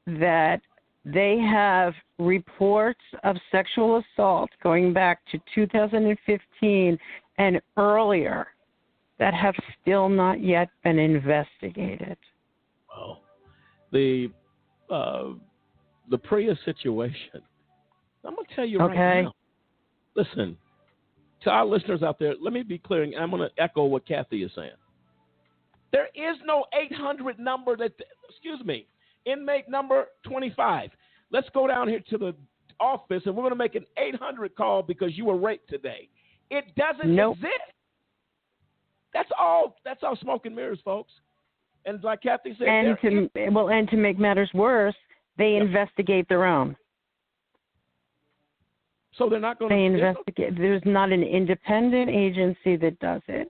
That they have reports of sexual assault going back to 2015 and earlier that have still not yet been investigated. Well, the PREA situation. I'm going to tell you right now. Listen, to our listeners out there, let me be clear, and I'm going to echo what Kathy is saying. There is no 800 number inmate number 25. Let's go down here to the office, and we're going to make an 800 call because you were raped today. It doesn't exist. That's all smoke and mirrors, folks. And like Kathy said, and to make matters worse, they investigate their own. So they're not going to investigate. There's not an independent agency that does it.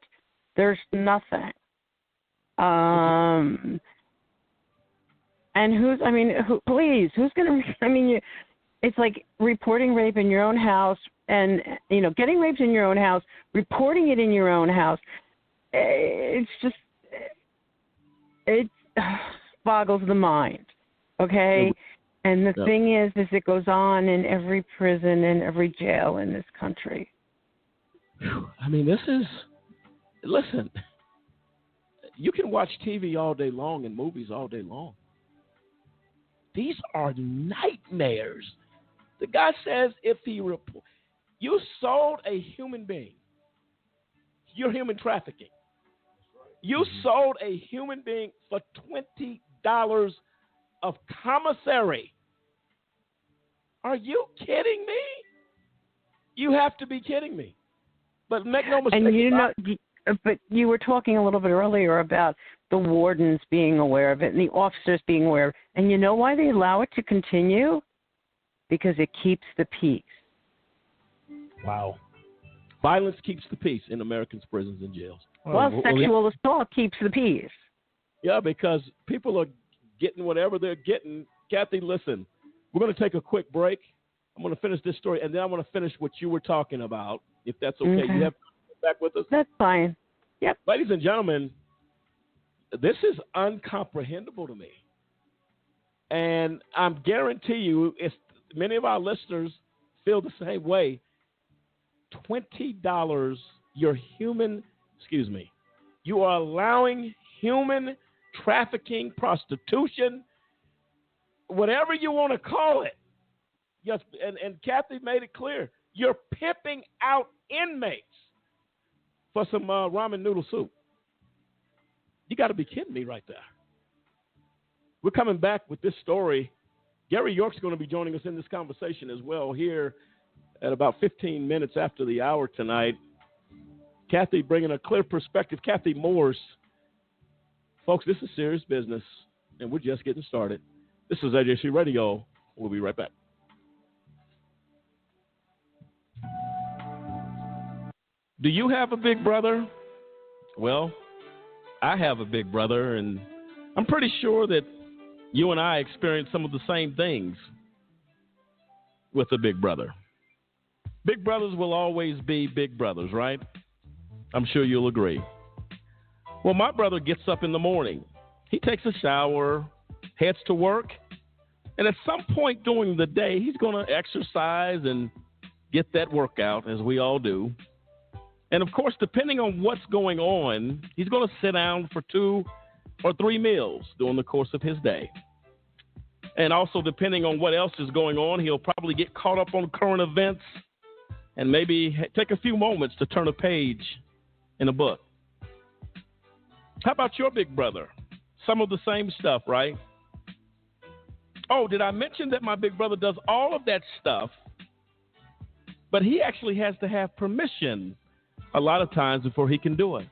There's nothing. And who's going to? It's like reporting rape in your own house, and getting raped in your own house, reporting it in your own house. It boggles the mind. Okay. And the thing is it goes on in every prison and every jail in this country. I mean, listen, you can watch TV all day long and movies all day long. These are nightmares. The guy says you sold a human being. You're human trafficking. You sold a human being for $20 of commissary. Are you kidding me? You have to be kidding me. But make no mistake. And but you were talking a little bit earlier about the wardens being aware of it and the officers being aware of it. And you know why they allow it to continue? Because it keeps the peace. Wow. Violence keeps the peace in Americans' prisons and jails. Sexual assault keeps the peace. Yeah, because people are getting whatever they're getting. Kathy, listen, we're going to take a quick break. I'm going to finish this story, and then I'm going to finish what you were talking about, if that's okay. You have to come back with us? That's fine. Yep. Ladies and gentlemen, this is incomprehensible to me. And I guarantee you, many of our listeners feel the same way. $20, you are allowing human trafficking, prostitution, whatever you want to call it. Yes, and Kathy made it clear. You're pimping out inmates for some ramen noodle soup. You got to be kidding me right there. We're coming back with this story. Gary York's going to be joining us in this conversation as well here at about 15 minutes after the hour tonight. Kathy bringing a clear perspective. Kathy Morse. Folks, this is serious business, and we're just getting started. This is AJC Radio. We'll be right back. Do you have a big brother? Well, I have a big brother, and I'm pretty sure that you and I experience some of the same things with a big brother. Big brothers will always be big brothers, right? I'm sure you'll agree. Well, my brother gets up in the morning. He takes a shower, heads to work, and at some point during the day, he's going to exercise and get that workout, as we all do. And, of course, depending on what's going on, he's going to sit down for 2 or 3 meals during the course of his day. And also, depending on what else is going on, he'll probably get caught up on current events and maybe take a few moments to turn a page in a book. How about your big brother? Some of the same stuff, right? Oh, did I mention that my big brother does all of that stuff, but he actually has to have permission a lot of times before he can do it?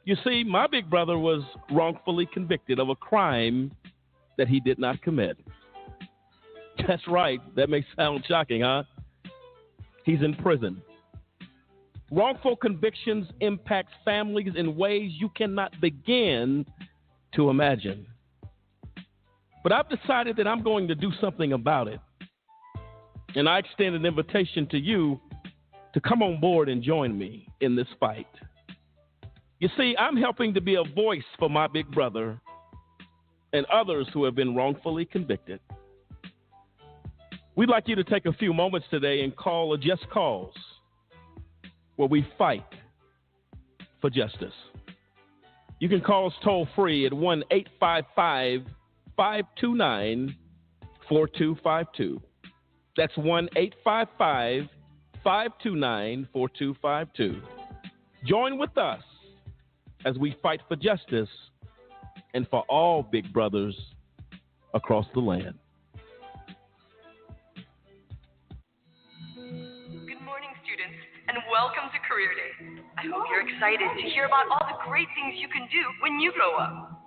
You see, my big brother was wrongfully convicted of a crime that he did not commit. That's right. That may sound shocking, huh? He's in prison. Wrongful convictions impact families in ways you cannot begin to imagine. But I've decided that I'm going to do something about it. And I extend an invitation to you to come on board and join me in this fight. You see, I'm helping to be a voice for my big brother and others who have been wrongfully convicted. We'd like you to take a few moments today and call a Just Cause, where we fight for justice. You can call us toll free at 1-855-529-4252. That's 1-855-529-4252. Join with us as we fight for justice and for all big brothers across the land. Good morning, students, and welcome to Career Day. I hope you're excited to hear about all the great things you can do when you grow up.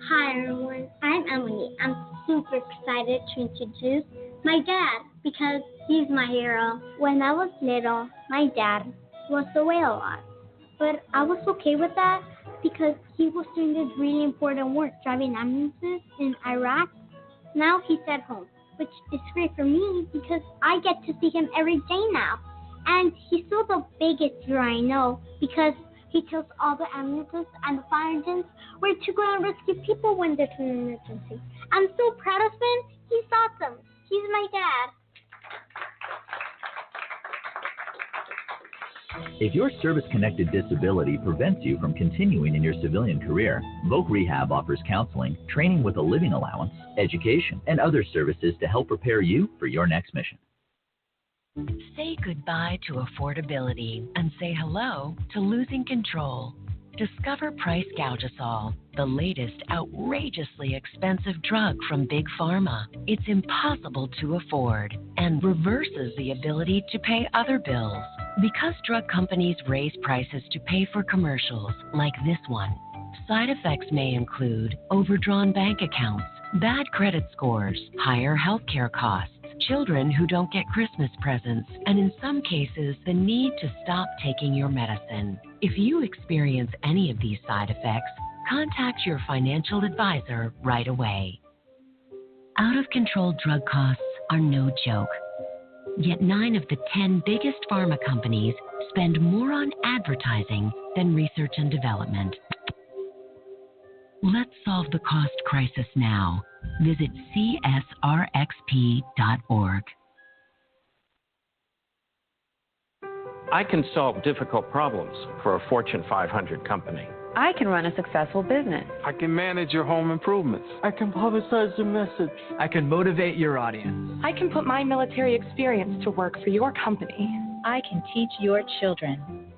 Hi, everyone. I'm Emily. I'm super excited to introduce my dad because he's my hero. When I was little, my dad was away a lot, but I was okay with that because he was doing this really important work, driving ambulances in Iraq. Now he's at home, which is great for me because I get to see him every day now. And he's still the biggest hero I know because he tells all the ambulances and the fire engines where to go and rescue people when there's an emergency. I'm so proud of him. He's awesome. He's my dad. If your service-connected disability prevents you from continuing in your civilian career, Voc Rehab offers counseling, training with a living allowance, education, and other services to help prepare you for your next mission. Say goodbye to affordability and say hello to losing control. Discover Price Gougasol, the latest outrageously expensive drug from Big Pharma. It's impossible to afford and reverses the ability to pay other bills. Because drug companies raise prices to pay for commercials like this one, side effects may include overdrawn bank accounts, bad credit scores, higher healthcare costs, children who don't get Christmas presents, and in some cases, the need to stop taking your medicine. If you experience any of these side effects, contact your financial advisor right away. Out-of-control drug costs are no joke. Yet 9 of the 10 biggest pharma companies spend more on advertising than research and development. Let's solve the cost crisis now. Visit csrxp.org. I can solve difficult problems for a Fortune 500 company. I can run a successful business. I can manage your home improvements. I can publicize your message. I can motivate your audience. I can put my military experience to work for your company. I can teach your children.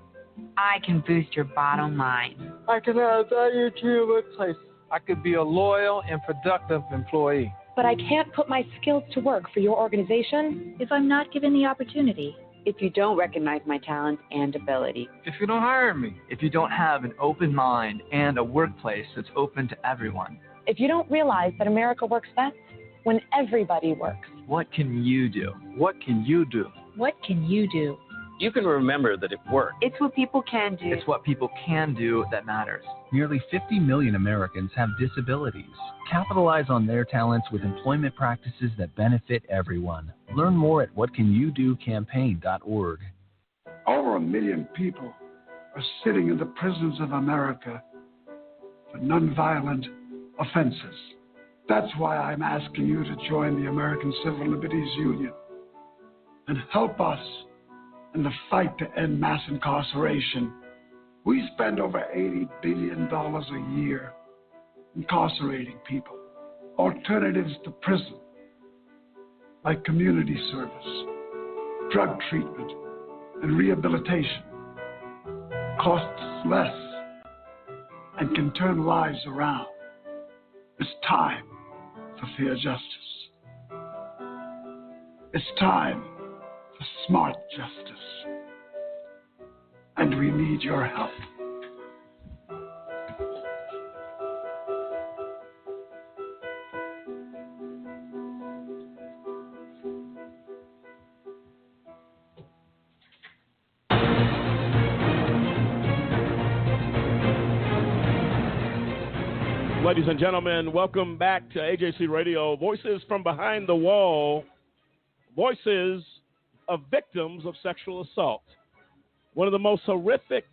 I can boost your bottom line. I can add value to your workplace. I could be a loyal and productive employee. But I can't put my skills to work for your organization if I'm not given the opportunity. If you don't recognize my talents and ability. If you don't hire me. If you don't have an open mind and a workplace that's open to everyone. If you don't realize that America works best when everybody works. What can you do? What can you do? What can you do? You can remember that it worked. It's what people can do. It's what people can do that matters. Nearly 50 million Americans have disabilities. Capitalize on their talents with employment practices that benefit everyone. Learn more at whatcanyoudocampaign.org. Over 1 million people are sitting in the prisons of America for nonviolent offenses. That's why I'm asking you to join the American Civil Liberties Union and help us in the fight to end mass incarceration. We spend over $80 billion a year incarcerating people. Alternatives to prison, like community service, drug treatment, and rehabilitation, costs less and can turn lives around. It's time for fair justice. It's time for smart justice. And we need your help. Ladies and gentlemen, welcome back to AJC Radio. Voices from Behind the Wall. Voices of victims of sexual assault. One of the most horrific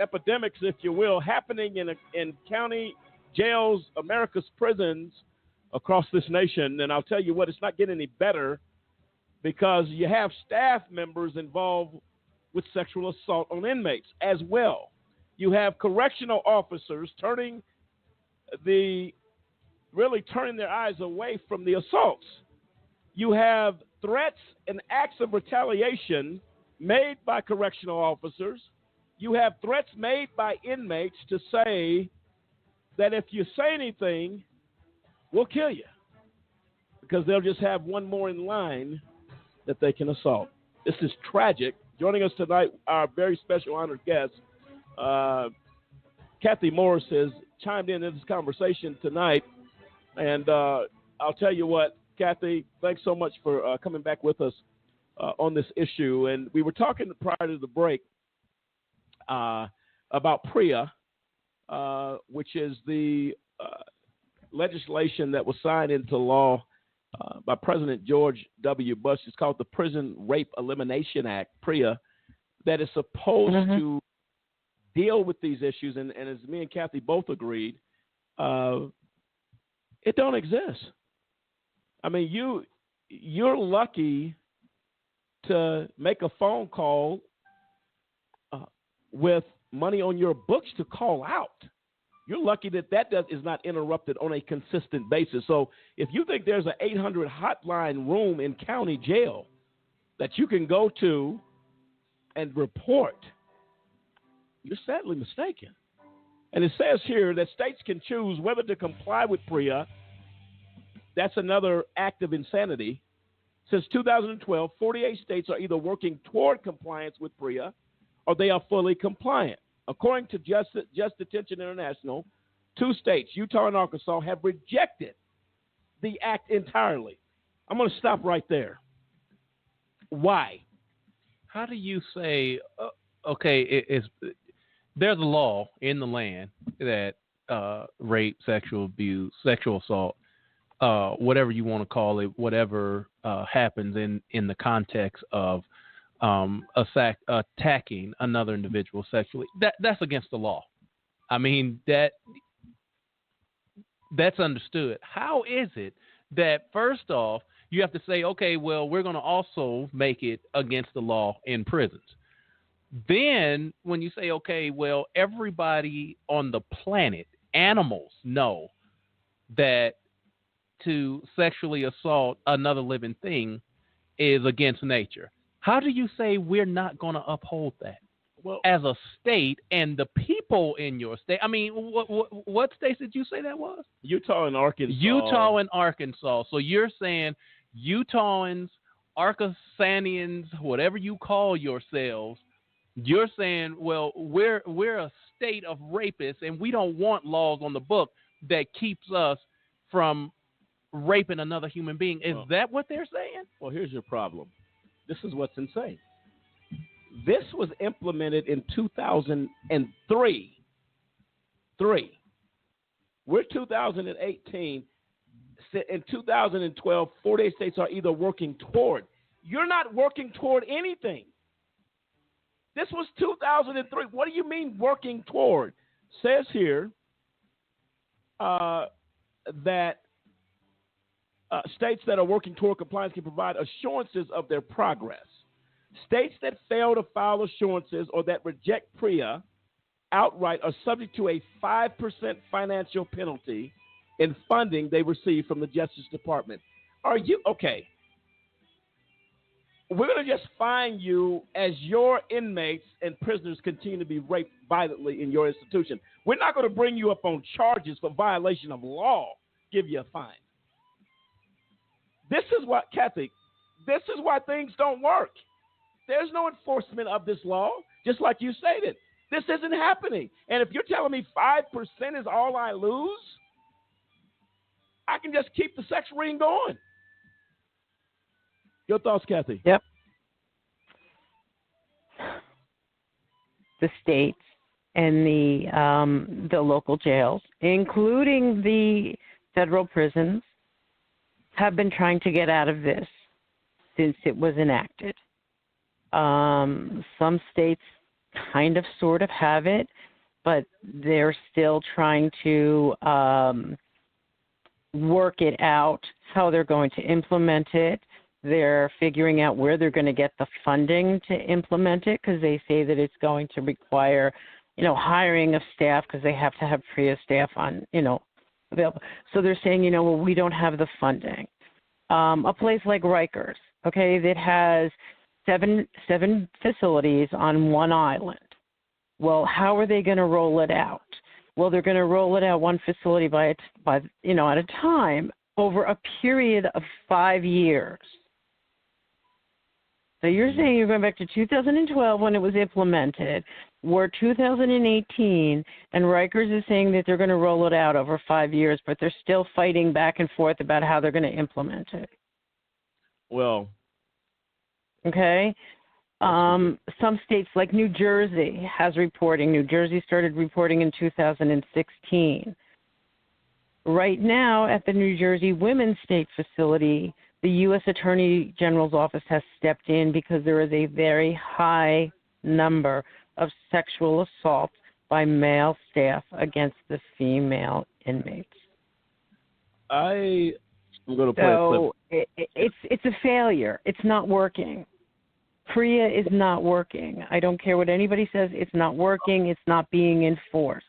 epidemics, if you will, happening in county jails, America's prisons across this nation. And I'll tell you what, it's not getting any better because you have staff members involved with sexual assault on inmates as well. You have correctional officers turning their eyes away from the assaults. You have threats and acts of retaliation made by correctional officers. You have threats made by inmates to say that if you say anything, we'll kill you, because they'll just have one more in line that they can assault. This is tragic. Joining us tonight, our very special honored guest, Kathy Morse, has chimed in this conversation tonight. And I'll tell you what, Kathy, thanks so much for coming back with us on this issue. And we were talking prior to the break about PREA, which is the legislation that was signed into law by President George W. Bush. It's called the Prison Rape Elimination Act, PREA, that is supposed to deal with these issues. And as me and Kathy both agreed, it don't exist. I mean, you're lucky to make a phone call with money on your books to call out. You're lucky that is not interrupted on a consistent basis. So if you think there's an 800 hotline room in county jail that you can go to and report, you're sadly mistaken. And it says here that states can choose whether to comply with PREA. That's another act of insanity. Since 2012, 48 states are either working toward compliance with PREA or they are fully compliant. According to Just Detention International, 2 states, Utah and Arkansas, have rejected the act entirely. I'm going to stop right there. Why? How do you say, there's a law in the land that rape, sexual abuse, sexual assault, whatever you want to call it, whatever happens in the context of attacking another individual sexually, that's against the law. I mean, that's understood. How is it that, first off, you have to say, okay, well, we're going to also make it against the law in prisons? Then when you say, okay, well, everybody on the planet, animals, know that to sexually assault another living thing is against nature. How do you say we're not going to uphold that? Well, as a state and the people in your state? I mean, what states did you say that was? Utah and Arkansas. Utah and Arkansas. So you're saying Utahns, Arkansanians, whatever you call yourselves, you're saying, well, we're a state of rapists and we don't want laws on the book that keeps us from raping another human being. Is that what they're saying? Well, here's your problem. This is what's insane. This was implemented in 2003. We're 2018. In 2012, 48 states are either working toward. You're not working toward anything. This was 2003. What do you mean working toward? Says here that states that are working toward compliance can provide assurances of their progress. States that fail to file assurances or that reject PREA outright are subject to a 5% financial penalty in funding they receive from the Justice Department. Are you okay? We're going to just fine you as your inmates and prisoners continue to be raped violently in your institution. We're not going to bring you up on charges for violation of law, give you a fine. This is what, Kathy, this is why things don't work. There's no enforcement of this law, just like you stated. This isn't happening. And if you're telling me 5% is all I lose, I can just keep the sex ring going. Your thoughts, Kathy? The states and the local jails, including the federal prisons, have been trying to get out of this since it was enacted. Some states kind of sort of have it, but they're still trying to work it out, how they're going to implement it. They're figuring out where they're going to get the funding to implement it, because they say that it's going to require, hiring of staff, because they have to have PREA staff on, available. So they're saying, well, we don't have the funding. A place like Rikers, okay, that has seven facilities on one island. Well, how are they going to roll it out? Well, they're going to roll it out one facility at a time over a period of 5 years. So you're saying you're going back to 2012 when it was implemented. We're 2018, and Rikers is saying that they're going to roll it out over 5 years, but they're still fighting back and forth about how they're going to implement it. Well. Okay. Some states like New Jersey has reporting. New Jersey started reporting in 2016. Right now at the New Jersey Women's State Facility, the U.S. Attorney General's office has stepped in because there is a very high number of sexual assaults by male staff against the female inmates. I'm going to play a clip. It's a failure. It's not working. PREA is not working. I don't care what anybody says. It's not working. It's not being enforced.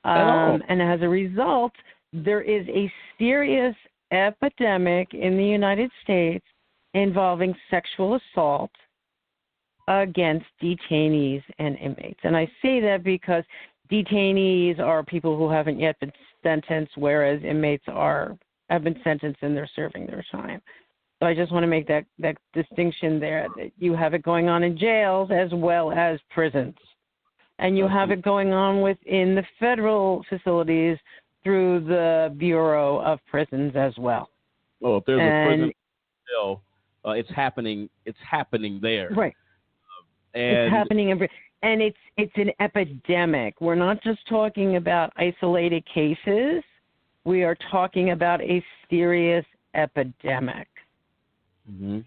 And as a result, there is a serious epidemic in the United States involving sexual assault against detainees and inmates. And I say that because detainees are people who haven't yet been sentenced, whereas inmates have been sentenced and they're serving their time. So I just want to make that distinction there, that you have it going on in jails as well as prisons. And you have it going on within the federal facilities through the Bureau of Prisons as well. Well, if there's a prison bill, it's happening there. Right. And it's happening and it's an epidemic. We're not just talking about isolated cases. We are talking about a serious epidemic. Mm-hmm.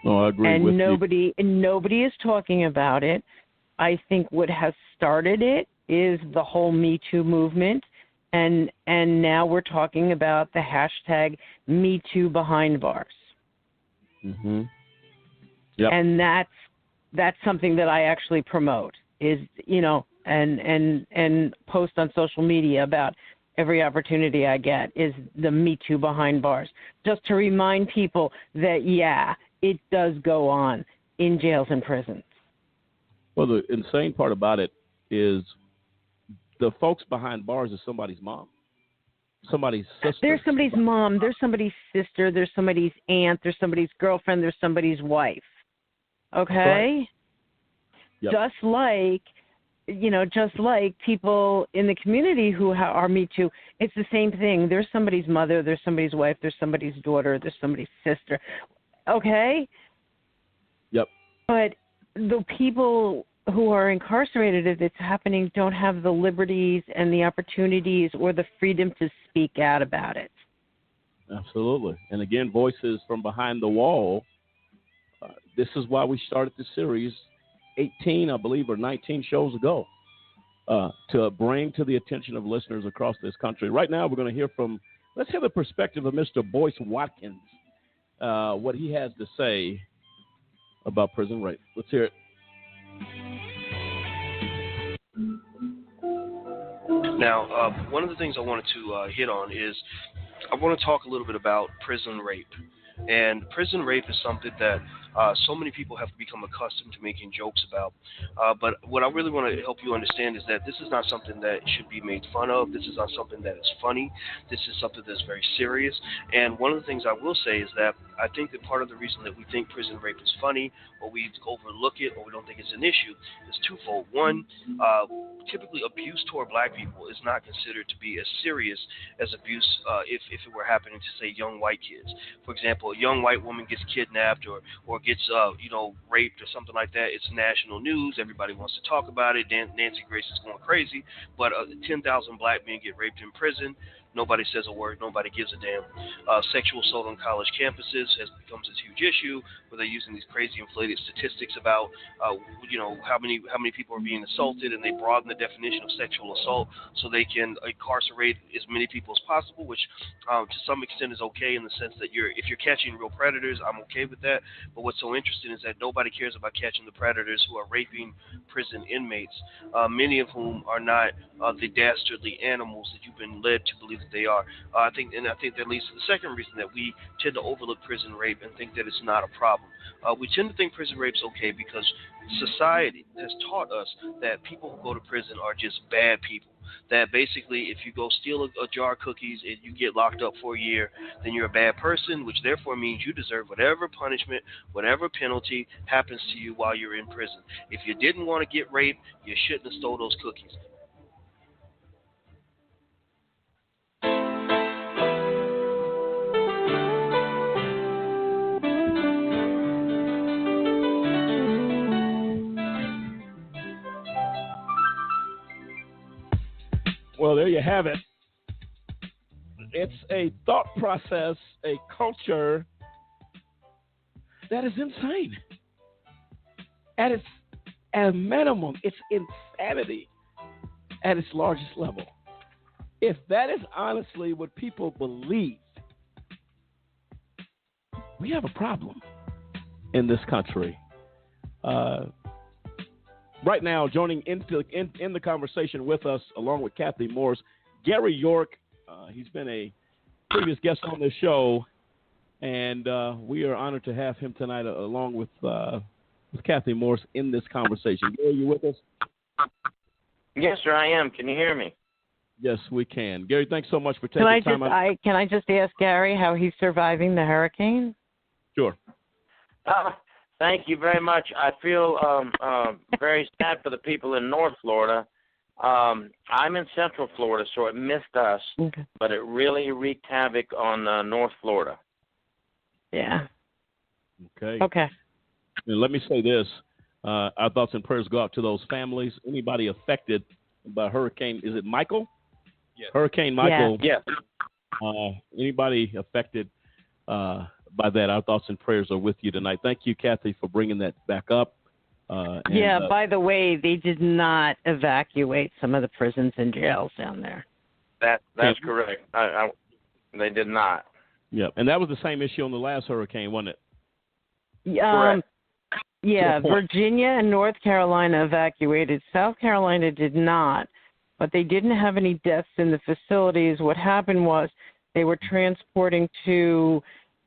No, I agree and with you. And nobody is talking about it. I think what has started it is the whole Me Too movement, and now we're talking about the hashtag Me Too behind bars. Mm-hmm. Yep. And that's something that I actually promote, is and post on social media about every opportunity I get, is the Me Too behind bars, just to remind people that it does go on in jails and prisons. Well, the insane part about it is the folks behind bars is somebody's mom, somebody's sister. There's somebody's mom, there's somebody's sister, there's somebody's aunt, there's somebody's girlfriend, there's somebody's wife. Okay? Right. Yep. Just like people in the community who are Me Too, it's the same thing. There's somebody's mother, there's somebody's wife, there's somebody's daughter, there's somebody's sister. Okay? Yep. But the people who are incarcerated, if it's happening, don't have the liberties and the opportunities or the freedom to speak out about it. Absolutely. And again, voices from behind the wall. This is why we started this series 18, I believe, or 19 shows ago, to bring to the attention of listeners across this country. Right now, we're going to let's hear the perspective of Mr. Boyce Watkins, what he has to say about prison rape. Let's hear it. Now, one of the things I wanted to hit on is I want to talk a little bit about prison rape. And prison rape is something that so many people have become accustomed to making jokes about. But what I really want to help you understand is that this is not something that should be made fun of. This is not something that is funny. This is something that's very serious. And one of the things I will say is that I think that part of the reason that we think prison rape is funny, or we overlook it, or we don't think it's an issue, is twofold. One, typically abuse toward black people is not considered to be as serious as abuse if it were happening to, say, young white kids. For example, a young white woman gets kidnapped or gets raped or something like that, it's national news. Everybody wants to talk about it. Nancy Grace is going crazy. But 10,000 black men get raped in prison. Nobody says a word. Nobody gives a damn. Sexual assault on college campuses becomes this huge issue where they're using these crazy inflated statistics about, how many people are being assaulted, and they broaden the definition of sexual assault so they can incarcerate as many people as possible, which to some extent is okay in the sense that if you're catching real predators, I'm okay with that. But what's so interesting is that nobody cares about catching the predators who are raping prison inmates, many of whom are not the dastardly animals that you've been led to believe that they are. I think that leads to the second reason that we tend to overlook prison rape and think that it's not a problem. We tend to think prison rape's okay because society has taught us that people who go to prison are just bad people. That basically, if you go steal a jar of cookies and you get locked up for a year, then you're a bad person, which therefore means you deserve whatever punishment, whatever penalty happens to you while you're in prison. If you didn't want to get raped, you shouldn't have stole those cookies. Well, there you have it. It's a thought process, a culture that is insane. At a minimum, it's insanity at its largest level. If that is honestly what people believe, we have a problem in this country. Right now, joining in the conversation with us, along with Kathy Morse, Gary York. He's been a previous guest on this show, and we are honored to have him tonight, along with Kathy Morse, in this conversation. Gary, you with us? Yes, sir, I am. Can you hear me? Yes, we can. Gary, thanks so much for taking time out. Can I just ask Gary how he's surviving the hurricane? Sure. Thank you very much. I feel very sad for the people in North Florida. I'm in Central Florida, so it missed us, but it really wreaked havoc on North Florida. Yeah. Okay. And let me say this. Our thoughts and prayers go out to those families. Anybody affected by Hurricane, is it Michael? Yes. Hurricane Michael. Yes. Anybody affected by that, our thoughts and prayers are with you tonight. Thank you, Kathy, for bringing that back up. By the way, they did not evacuate some of the prisons and jails down there. That's correct. They did not. Yeah, and that was the same issue on the last hurricane, wasn't it? Correct. Yeah, Virginia and North Carolina evacuated. South Carolina did not, but they didn't have any deaths in the facilities. What happened was they were transporting two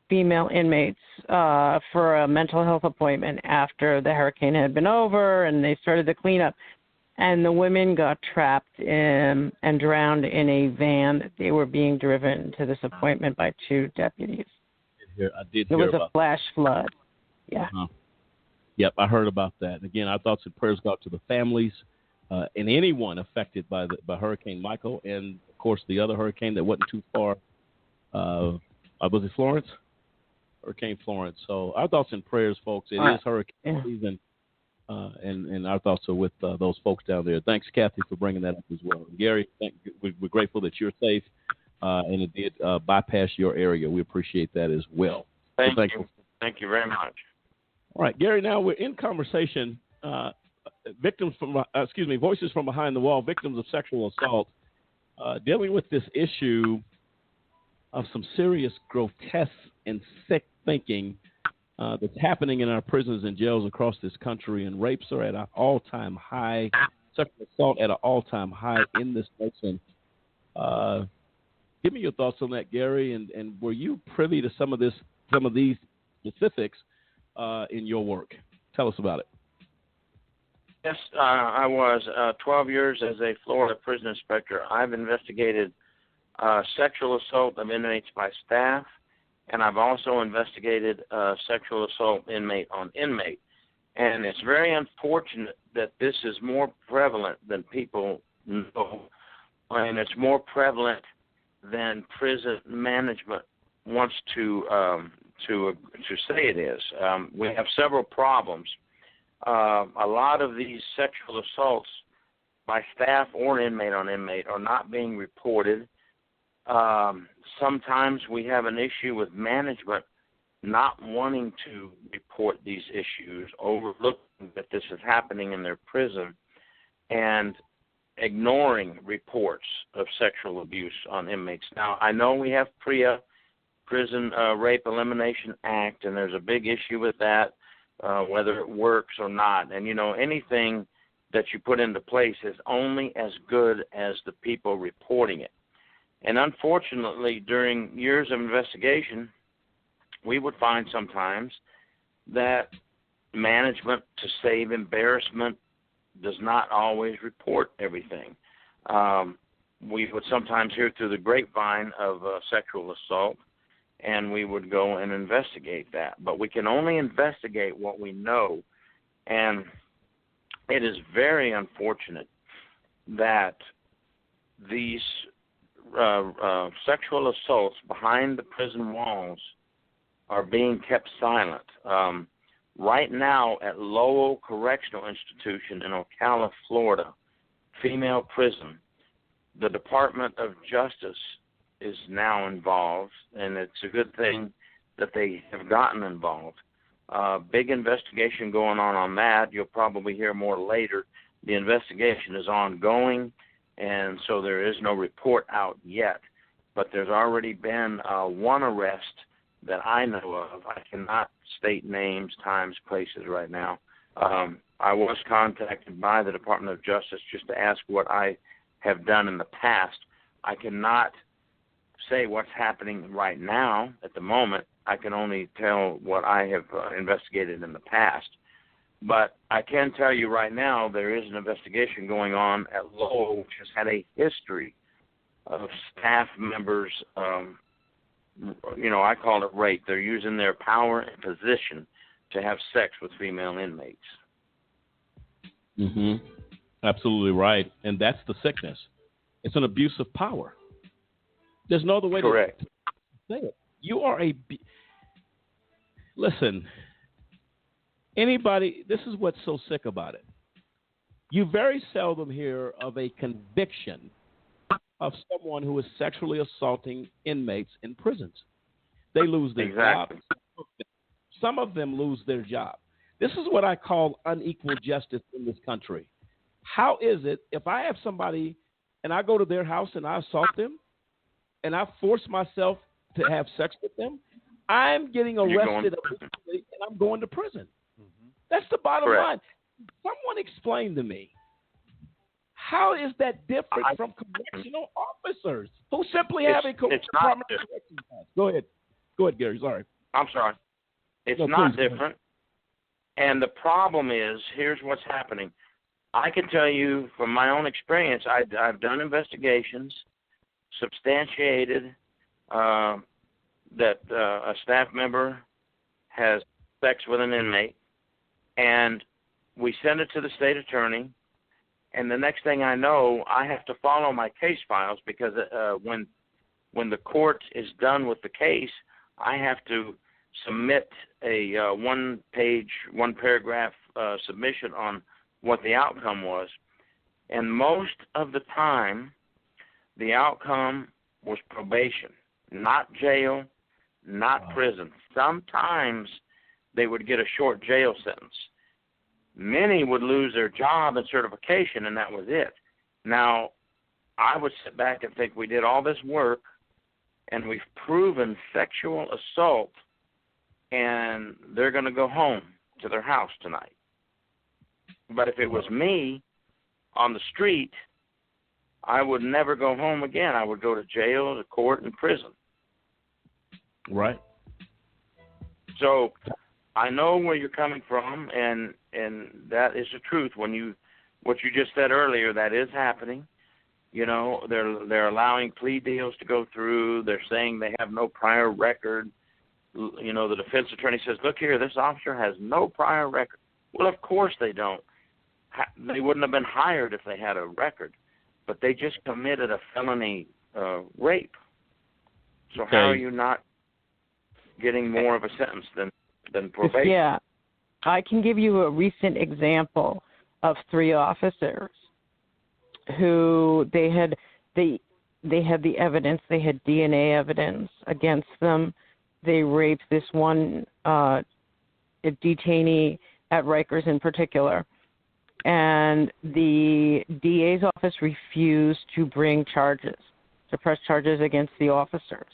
female inmates for a mental health appointment after the hurricane had been over, and they started the cleanup. And the women got trapped and drowned in a van that they were being driven to this appointment by two deputies. I did hear about it was a flash flood. Yeah. Uh-huh. Yep, I heard about that. Again, our thoughts and prayers go out to the families and anyone affected by Hurricane Michael, and of course the other hurricane that wasn't too far. Was it Florence? Hurricane Florence. So our thoughts and prayers, folks. It is hurricane season, and our thoughts are with those folks down there. Thanks, Kathy, for bringing that up as well. And Gary, we're grateful that you're safe and it did bypass your area. We appreciate that as well. Thank you. Thank you very much. All right, Gary. Now we're in conversation. Voices from behind the wall, victims of sexual assault, dealing with this issue of some serious, grotesque, and sick thinking that's happening in our prisons and jails across this country, and rapes are at an all-time high, sexual assault at an all-time high in this nation. Give me your thoughts on that, Gary, and were you privy to some of these specifics in your work? Tell us about it. Yes, I was 12 years as a Florida prison inspector. I've investigated sexual assault of inmates by staff, and I've also investigated sexual assault inmate on inmate. And it's very unfortunate that this is more prevalent than people know, and it's more prevalent than prison management wants to say it is. We have several problems. A lot of these sexual assaults by staff or inmate on inmate are not being reported. Sometimes we have an issue with management not wanting to report these issues, overlooking that this is happening in their prison, and ignoring reports of sexual abuse on inmates. Now, I know we have PREA, Prison Rape Elimination Act, and there's a big issue with that, whether it works or not. And, anything that you put into place is only as good as the people reporting it. And unfortunately, during years of investigation, we would find sometimes that management, to save embarrassment, does not always report everything. We would sometimes hear through the grapevine of sexual assault, and we would go and investigate that. But we can only investigate what we know, and it is very unfortunate that these sexual assaults behind the prison walls are being kept silent. Right now at Lowell Correctional Institution in Ocala, Florida, female prison, the Department of Justice is now involved, and it's a good thing that they have gotten involved. Big investigation going on that. You'll probably hear more later. The investigation is ongoing, and so there is no report out yet. But there's already been one arrest that I know of. I cannot state names, times, places right now. I was contacted by the Department of Justice just to ask what I have done in the past. I cannot say what's happening right now at the moment. I can only tell what I have investigated in the past. But I can tell you right now there is an investigation going on at Lowell, which has had a history of staff members, I call it rape. They're using their power and position to have sex with female inmates. Mm-hmm. Absolutely right. And that's the sickness. It's an abuse of power. There's no other way to say it. You are listen, anybody, this is what's so sick about it. You very seldom hear of a conviction of someone who is sexually assaulting inmates in prisons. They lose their job. Some of them lose their job. This is what I call unequal justice in this country. How is it if I have somebody and I go to their house and I assault them and I force myself to have sex with them, I'm getting arrested and I'm going to prison. Mm-hmm. That's the bottom line. Someone explain to me, how is that different from correctional officers who simply have a correctional pass? Go ahead. Go ahead, Gary. Sorry. I'm sorry. It's not different. And the problem is, here's what's happening. I can tell you from my own experience, I've done investigations, substantiated that a staff member has sex with an inmate, and we send it to the state attorney, and the next thing I know, I have to follow my case files because when the court is done with the case, I have to submit a one-page, one-paragraph submission on what the outcome was. And most of the time, the outcome was probation, not jail, not prison. Sometimes they would get a short jail sentence. Many would lose their job and certification, and that was it. Now, I would sit back and think we did all this work, and we've proven sexual assault, and they're going to go home to their house tonight. But if it was me on the street, I would never go home again. I would go to jail, to court, and prison. Right. So I know where you're coming from, and that is the truth. What you just said earlier, that is happening. You know, they're allowing plea deals to go through. They're saying they have no prior record. You know, the defense attorney says, look here, this officer has no prior record. Well, of course they don't. They wouldn't have been hired if they had a record. But they just committed a felony rape. So how are you not getting more of a sentence than probation. Yeah. I can give you a recent example of 3 officers who they had the evidence, they had DNA evidence against them. They raped this one detainee at Rikers in particular. And the DA's office refused to bring charges, to press charges against the officers.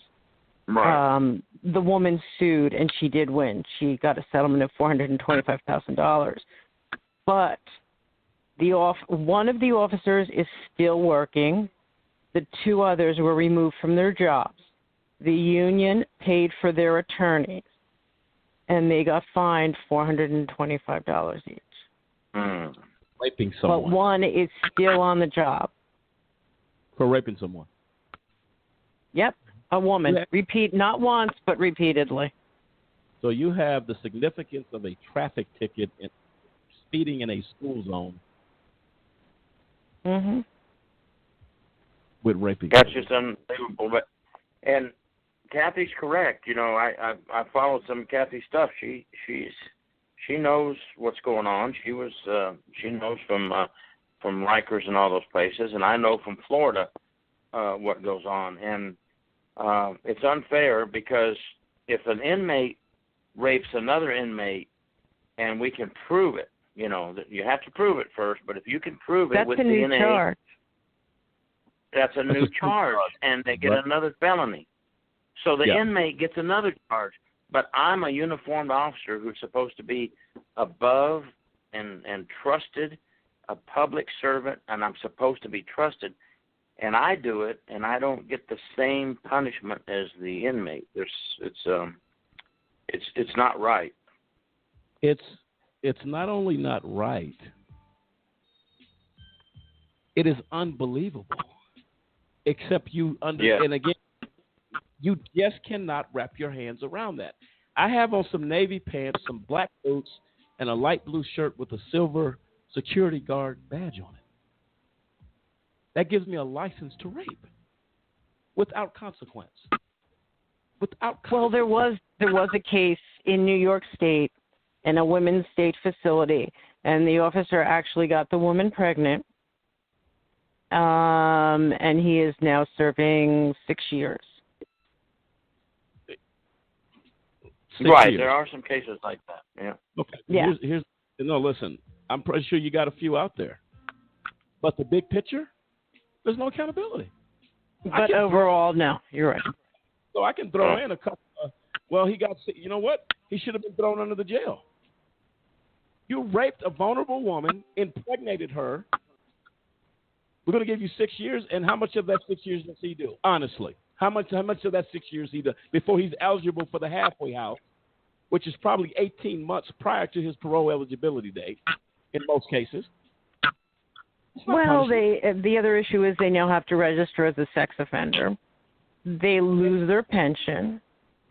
Right. The woman sued, and she did win. She got a settlement of $425,000. But one of the officers is still working. The 2 others were removed from their jobs. The union paid for their attorneys, and they got fined $425 each. Raping someone. But one is still on the job. For raping someone. Yep, a woman. Not once, but repeatedly. So you have the significance of a traffic ticket and speeding in a school zone. Mm-hmm. With raping. That's just unbelievable. And Kathy's correct. You know, I followed some of Kathy's stuff. She knows what's going on. She knows from Rikers and all those places, and I know from Florida what goes on. And it's unfair because if an inmate rapes another inmate, and we can prove it, you know, you have to prove it first. But if you can prove it with DNA, that's a new charge. That's a new charge, and they get another felony. So the inmate gets another charge. But I'm a uniformed officer who's supposed to be above and trusted, a public servant, and I'm supposed to be trusted. And I do it, and I don't get the same punishment as the inmate. It's not right. It's not only not right. It is unbelievable. Except you and again, you just cannot wrap your hands around that. I have on some navy pants, some black boots, and a light blue shirt with a silver security guard badge on it. That gives me a license to rape without consequence. Well, there was a case in New York State in a women's state facility, and the officer actually got the woman pregnant, and he is now serving 6 years. Right, there are some cases like that. Yeah. Okay. Yeah. Listen, I'm pretty sure you got a few out there, but the big picture, there's no accountability. But overall, no, you're right. So I can throw in a couple. He got. You know what? He should have been thrown under the jail. You raped a vulnerable woman, impregnated her. We're going to give you 6 years, and how much of that 6 years does he do? Honestly, how much of that 6 years he does before he's eligible for the halfway house, which is probably 18 months prior to his parole eligibility date, in most cases. Well, the other issue is they now have to register as a sex offender. They lose their pension.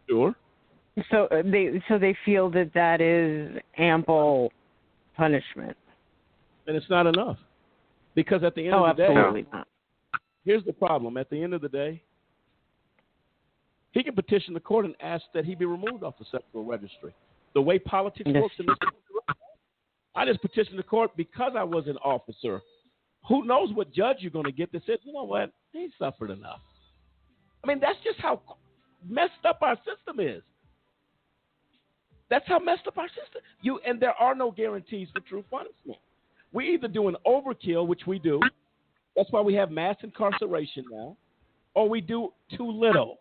Sure. So they feel that is ample punishment. And it's not enough. Because at the end of the day, absolutely not. Here's the problem. At the end of the day, he can petition the court and ask that he be removed off the sexual registry. The way politics works in this country, I just petitioned the court because I was an officer. Who knows what judge you're going to get that says, you know what, he suffered enough. I mean, that's just how messed up our system is. That's how messed up our system. And there are no guarantees for true punishment. We either do an overkill, which we do. That's why we have mass incarceration now. Or we do too little.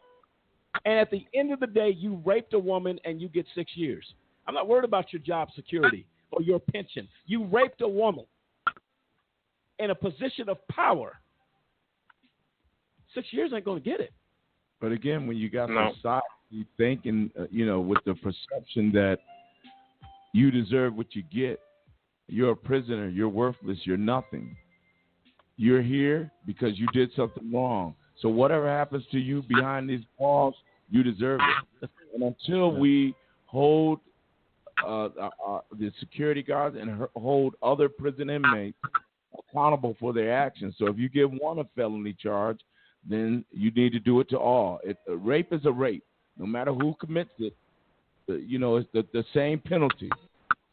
And at the end of the day, you raped a woman and you get 6 years. I'm not worried about your job security or your pension. You raped a woman in a position of power. 6 years ain't going to get it. But again, when you got society thinking, with the perception that you deserve what you get, you're a prisoner, you're worthless, you're nothing. You're here because you did something wrong. So whatever happens to you behind these walls, you deserve it. And until we hold the security guards and hold other prison inmates accountable for their actions. So if you give one a felony charge, then you need to do it to all. Rape is a rape. no matter who commits it, it's the same penalty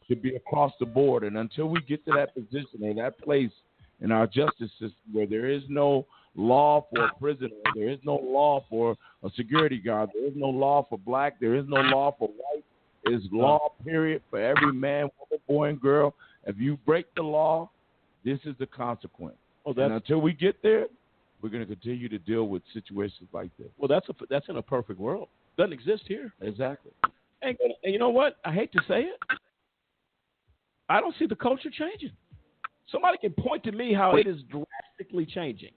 should be across the board. And until we get to that position or that place in our justice system where there is no law for a prisoner, there is no law for a security guard, there is no law for black, there is no law for white, there's law, period, for every man, woman, boy, and girl. If you break the law, this is the consequence. And until we get there, we're going to continue to deal with situations like this. Well, that's in a perfect world. Doesn't exist here. Exactly. And you know what? I hate to say it. I don't see the culture changing. Somebody can point to me how it is drastically changing.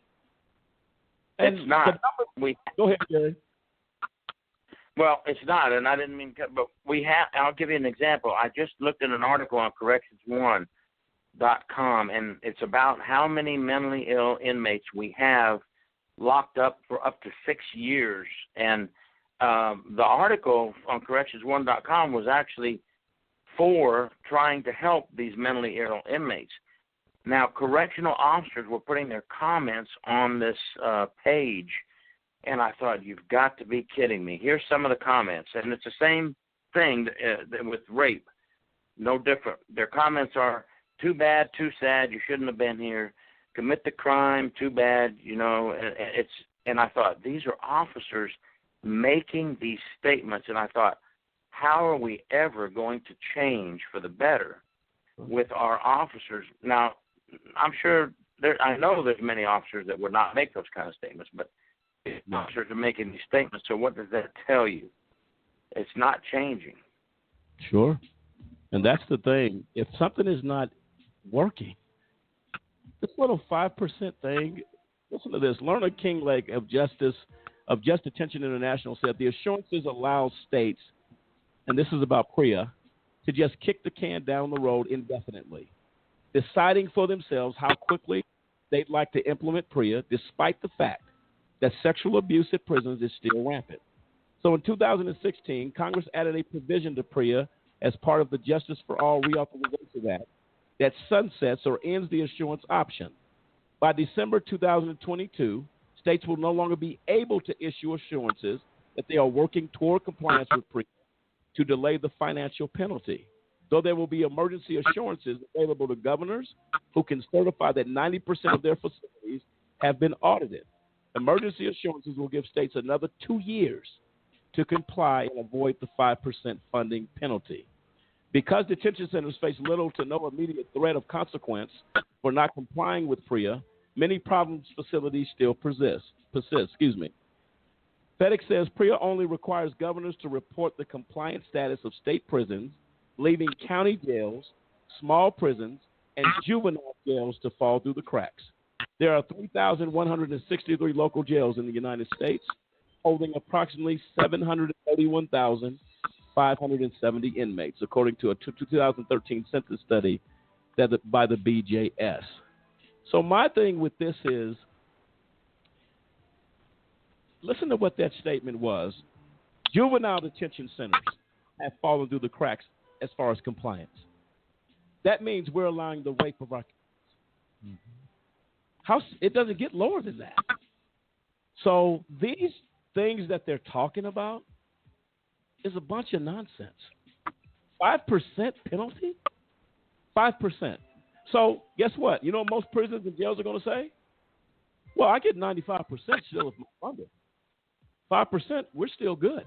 And it's not. Go ahead, Gary. Well, it's not, and I didn't mean to, but we have. I'll give you an example. I just looked at an article on corrections1.com, and it's about how many mentally ill inmates we have locked up for up to 6 years. And the article on corrections1.com was actually for trying to help these mentally ill inmates. Now, correctional officers were putting their comments on this page, and I thought, you've got to be kidding me. Here's some of the comments, and it's the same thing with rape, no different. Their comments are, too bad, too sad, you shouldn't have been here, commit the crime, too bad, and I thought, these are officers making these statements, and I thought, how are we ever going to change for the better with our officers? Now, I'm sure I know there's many officers that would not make those kind of statements, but officers are making these statements. So what does that tell you? It's not changing. Sure. And that's the thing. If something is not working, this little 5% thing, listen to this. Lerner Kinglake of Just Detention International said the assurances allow states, and this is about PREA, to just kick the can down the road indefinitely, deciding for themselves how quickly they'd like to implement PREA, despite the fact that sexual abuse at prisons is still rampant. So in 2016, Congress added a provision to PREA as part of the Justice for All Reauthorization Act that sunsets or ends the assurance option. By December 2022, states will no longer be able to issue assurances that they are working toward compliance with PREA to delay the financial penalty, though there will be emergency assurances available to governors who can certify that 90% of their facilities have been audited. Emergency assurances will give states another 2 years to comply and avoid the 5% funding penalty. Because detention centers face little to no immediate threat of consequence for not complying with PREA, many problem facilities still persist. FedEx says PREA only requires governors to report the compliance status of state prisons, leaving county jails, small prisons, and juvenile jails to fall through the cracks. There are 3,163 local jails in the United States, holding approximately 731,570 inmates, according to a 2013 census study by the BJS. So my thing with this is, listen to what that statement was. Juvenile detention centers have fallen through the cracks as far as compliance. That means we're allowing the rape of our kids. It doesn't get lower than that. So these things that they're talking about is a bunch of nonsense. 5% penalty? 5%. So guess what? You know what most prisons and jails are going to say? Well, I get 95% still if I'm under. 5%, we're still good.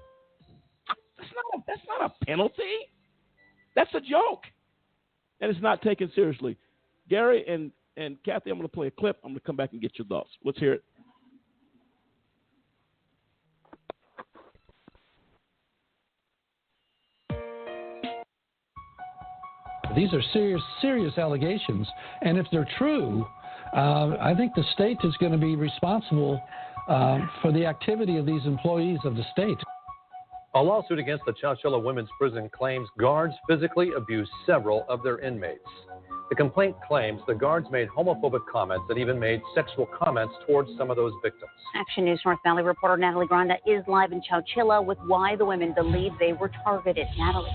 That's not a penalty. That's a joke. And it's not taken seriously. Gary and Kathy, I'm going to play a clip. I'm going to come back and get your thoughts. Let's hear it. These are serious allegations, and if they're true, I think the state is going to be responsible for the activity of these employees of the state. A lawsuit against the Chowchilla Women's Prison claims guards physically abused several of their inmates. The complaint claims the guards made homophobic comments and even made sexual comments towards some of those victims. Action News North Valley reporter Natalie Granda is live in Chowchilla with why the women believe they were targeted. Natalie.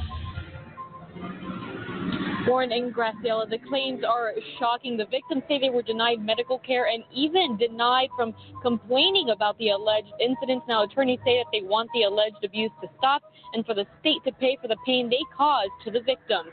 Born in Graciela, the claims are shocking. The victims say they were denied medical care and even denied from complaining about the alleged incidents. Now, attorneys say that they want the alleged abuse to stop and for the state to pay for the pain they caused to the victims.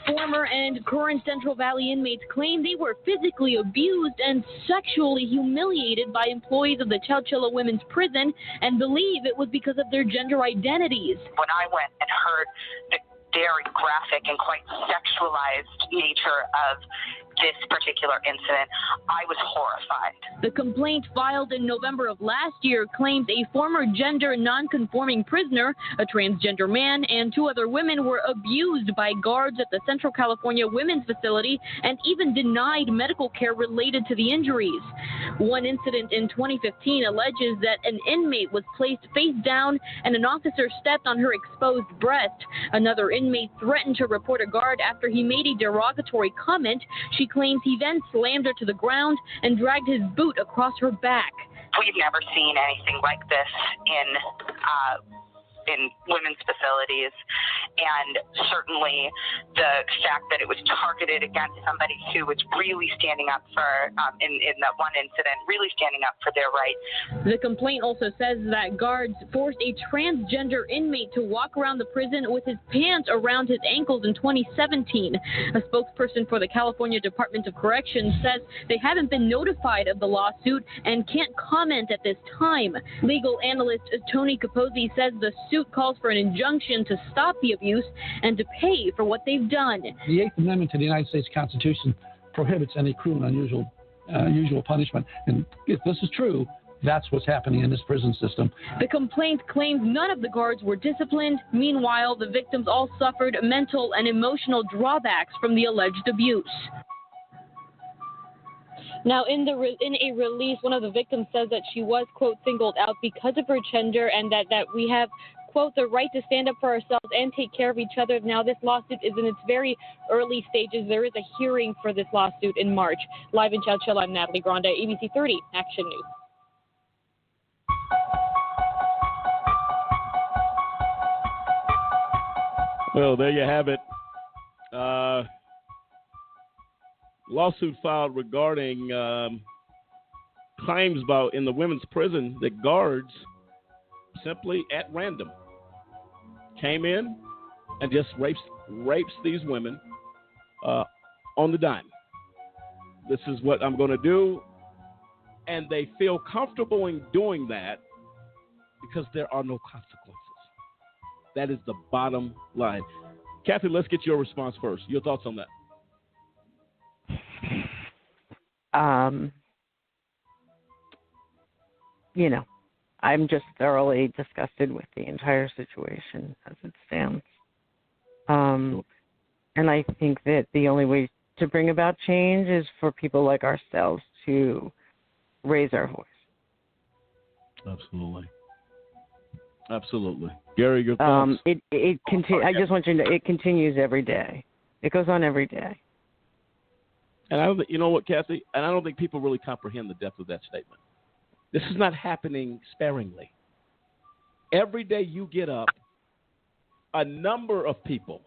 Former and current Central Valley inmates claim they were physically abused and sexually humiliated by employees of the Chowchilla Women's Prison and believe it was because of their gender identities. When I went and heard the very graphic and quite sexualized nature of this particular incident, I was horrified. The complaint filed in November of last year claims a former gender non-conforming prisoner, a transgender man, and 2 other women were abused by guards at the Central California Women's Facility and even denied medical care related to the injuries. One incident in 2015 alleges that an inmate was placed face down and an officer stepped on her exposed breast. Another inmate threatened to report a guard after he made a derogatory comment. She claims he then slammed her to the ground and dragged his boot across her back. We've never seen anything like this in women's facilities, and certainly the fact that it was targeted against somebody who was really standing up for, in that one incident, really standing up for their rights. The complaint also says that guards forced a transgender inmate to walk around the prison with his pants around his ankles in 2017. A spokesperson for the California Department of Corrections says they haven't been notified of the lawsuit and can't comment at this time. Legal analyst Tony Capozzi says the suit calls for an injunction to stop the abuse and to pay for what they've done. The Eighth Amendment to the United States Constitution prohibits any cruel and unusual punishment. And if this is true, that's what's happening in this prison system. The complaint claims none of the guards were disciplined. Meanwhile, the victims all suffered mental and emotional drawbacks from the alleged abuse. Now, in a release, one of the victims says that she was, quote, singled out because of her gender and that we have, quote, the right to stand up for ourselves and take care of each other. Now, this lawsuit is in its very early stages. There is a hearing for this lawsuit in March. Live in Chowchilla, I'm Natalie Granda, ABC 30 Action News. Well, there you have it. Lawsuit filed regarding claims about in the women's prison that guards simply at random came in and just rapes these women on the dime. This is what I'm going to do, and they feel comfortable in doing that because there are no consequences. That is the bottom line. Kathy, let's get your response first. Your thoughts on that? I'm just thoroughly disgusted with the entire situation as it stands. And I think that the only way to bring about change is for people like ourselves to raise our voice. Absolutely. Gary, your thoughts? I just want you to know it continues every day. It goes on every day. And I don't think, you know what, Kathy? And I don't think people really comprehend the depth of that statement. This is not happening sparingly. Every day you get up, a number of people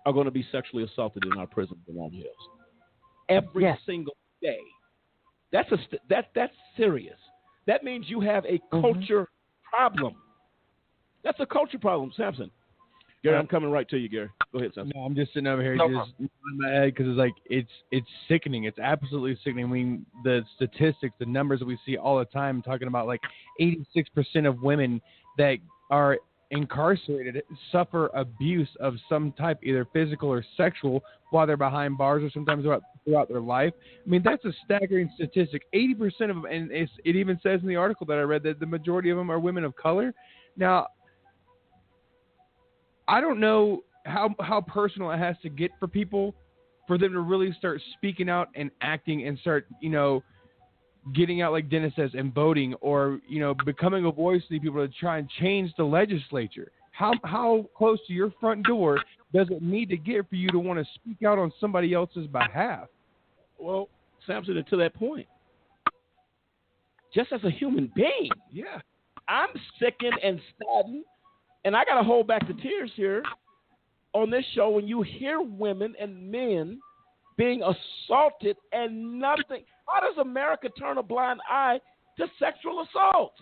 are going to be sexually assaulted in our prisons and our jails. Every single day. That's serious. That means you have a culture problem. That's a culture problem, Samson. Gary, I'm coming right to you, Gary. Go ahead, Samson. No, I'm just sitting over here just in my head because it's like it's sickening. It's absolutely sickening. I mean, the statistics, the numbers that we see all the time talking about like 86% of women that are incarcerated suffer abuse of some type, either physical or sexual, while they're behind bars or sometimes throughout their life. I mean, that's a staggering statistic. 80% of them, and it even says in the article that I read that the majority of them are women of color. Now, I don't know how personal it has to get for people for them to really start speaking out and acting and start, getting out, like Dennis says, and voting or, becoming a voice to the people to try and change the legislature. How close to your front door does it need to get for you to want to speak out on somebody else's behalf? Well, Samson, to that point, just as a human being, I'm sickened and saddened And I got to hold back the tears here on this show when you hear women and men being assaulted and nothing. How does America turn a blind eye to sexual assault?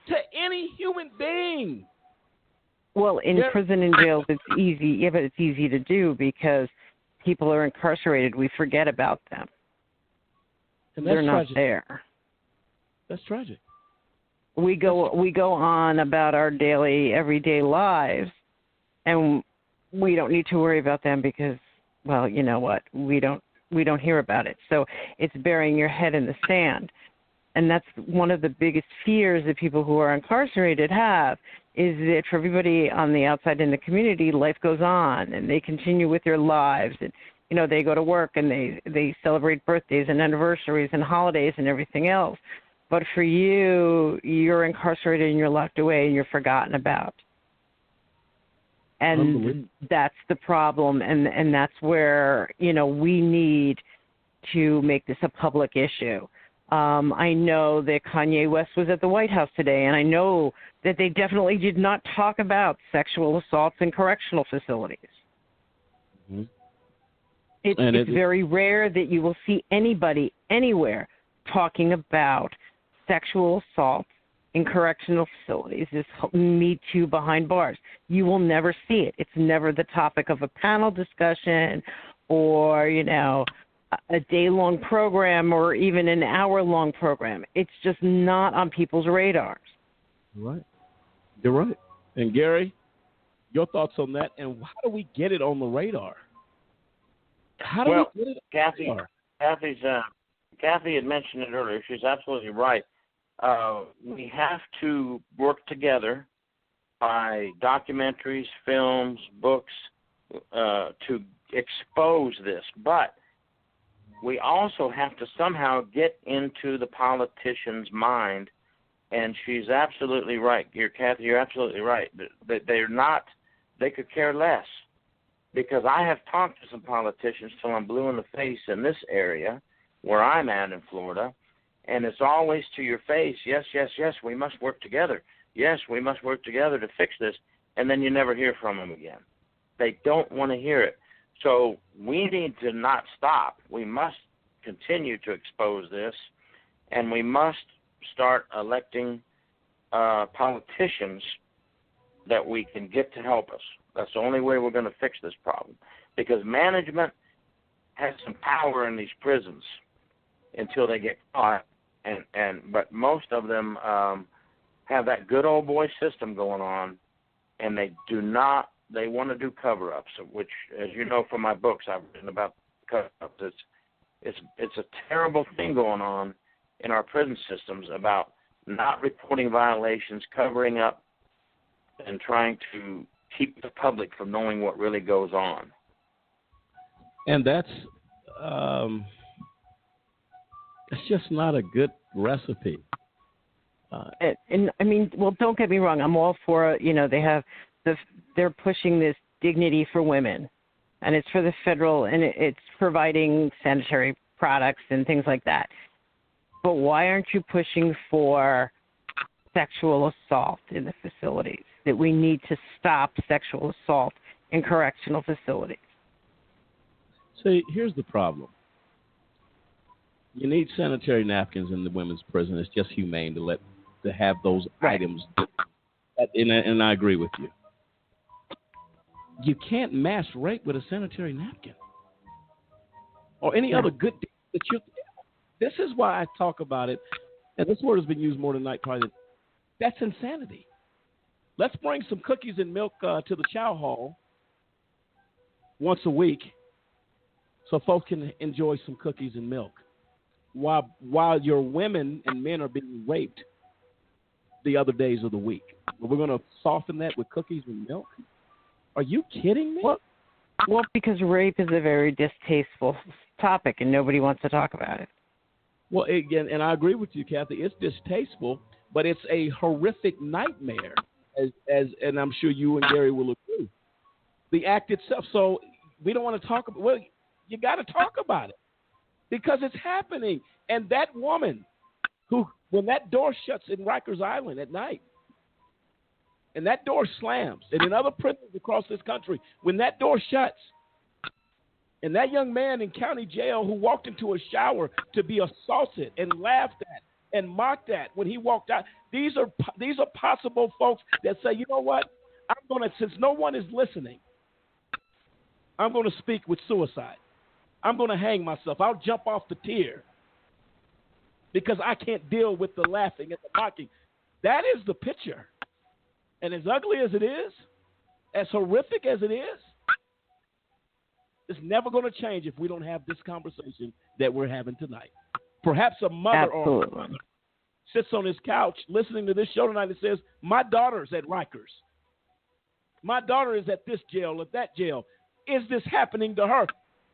To any human being. Well, in prison and jails, it's easy. Yeah, but it's easy to do because people are incarcerated. We forget about them. And that's They're not tragic. there. That's tragic. We go on about our daily, everyday lives, and we don't need to worry about them because, well, you know what? We don't hear about it. So it's burying your head in the sand. And that's one of the biggest fears that people who are incarcerated have, is that for everybody on the outside in the community, life goes on and they continue with their lives. And, you know, they go to work and they celebrate birthdays and anniversaries and holidays and everything else. But for you, you're incarcerated and you're locked away and you're forgotten about. And that's the problem. And that's where, you know, we need to make this a public issue. I know that Kanye West was at the White House today, and I know that they definitely did not talk about sexual assaults in correctional facilities. Mm-hmm. It's very rare that you will see anybody anywhere talking about sexual assault in correctional facilities, this Me Too behind bars. You will never see it. It's never the topic of a panel discussion or, you know, a day-long program or even an hour-long program. It's just not on people's radars. Right. You're right. And Gary, your thoughts on that, and how do we get it on the radar? How do we get it on the radar? Kathy had mentioned it earlier. She's absolutely right. We have to work together by documentaries, films, books to expose this. But we also have to somehow get into the politician's mind, and she's absolutely right. Kathy, you're absolutely right. They could care less, because I have talked to some politicians till I'm blue in the face in this area where I'm at in Florida, and it's always to your face, yes, yes, yes, we must work together. Yes, we must work together to fix this, and then you never hear from them again. They don't want to hear it. So we need to not stop. We must continue to expose this, and we must start electing politicians that we can get to help us. That's the only way we're going to fix this problem, because management has some power in these prisons until they get caught, but most of them have that good old boy system going on, and they want to do cover-ups, which, as you know from my books, I've written about cover-ups. It's a terrible thing going on in our prison systems about not reporting violations, covering up, and trying to keep the public from knowing what really goes on. And that's it's just not a good recipe. And I mean, well, don't get me wrong. I'm all for, you know, they're pushing this dignity for women, and it's for the federal, and it's providing sanitary products and things like that. But why aren't you pushing for sexual assault in the facilities? That we need to stop sexual assault in correctional facilities. See, here's the problem. You need sanitary napkins in the women's prison. It's just humane to have those items. And I agree with you. You can't mass rape with a sanitary napkin or any other good thing that you. This is why I talk about it, and this word has been used more than night. Probably that's insanity. Let's bring some cookies and milk to the chow hall once a week, so folks can enjoy some cookies and milk, while your women and men are being raped the other days of the week. We're going to soften that with cookies and milk? Are you kidding me? Well, because rape is a very distasteful topic, and nobody wants to talk about it. Well, again, and I agree with you, Kathy. It's distasteful, but it's a horrific nightmare, and I'm sure you and Gary will agree. The act itself. So we don't want to talk about. Well, you got to talk about it because it's happening. And that woman, who, when that door shuts in Rikers Island at night, and that door slams, and in other prisons across this country, when that door shuts, and that young man in county jail who walked into a shower to be assaulted and laughed at and mocked at when he walked out, these are possible folks that say, you know what, since no one is listening, I'm going to speak with suicide. I'm going to hang myself. I'll jump off the tier because I can't deal with the laughing and the mocking. That is the picture. And as ugly as it is, as horrific as it is, it's never going to change if we don't have this conversation that we're having tonight. Perhaps a mother or a father sits on his couch listening to this show tonight and says, my daughter's at Rikers. My daughter is at this jail or that jail. Is this happening to her?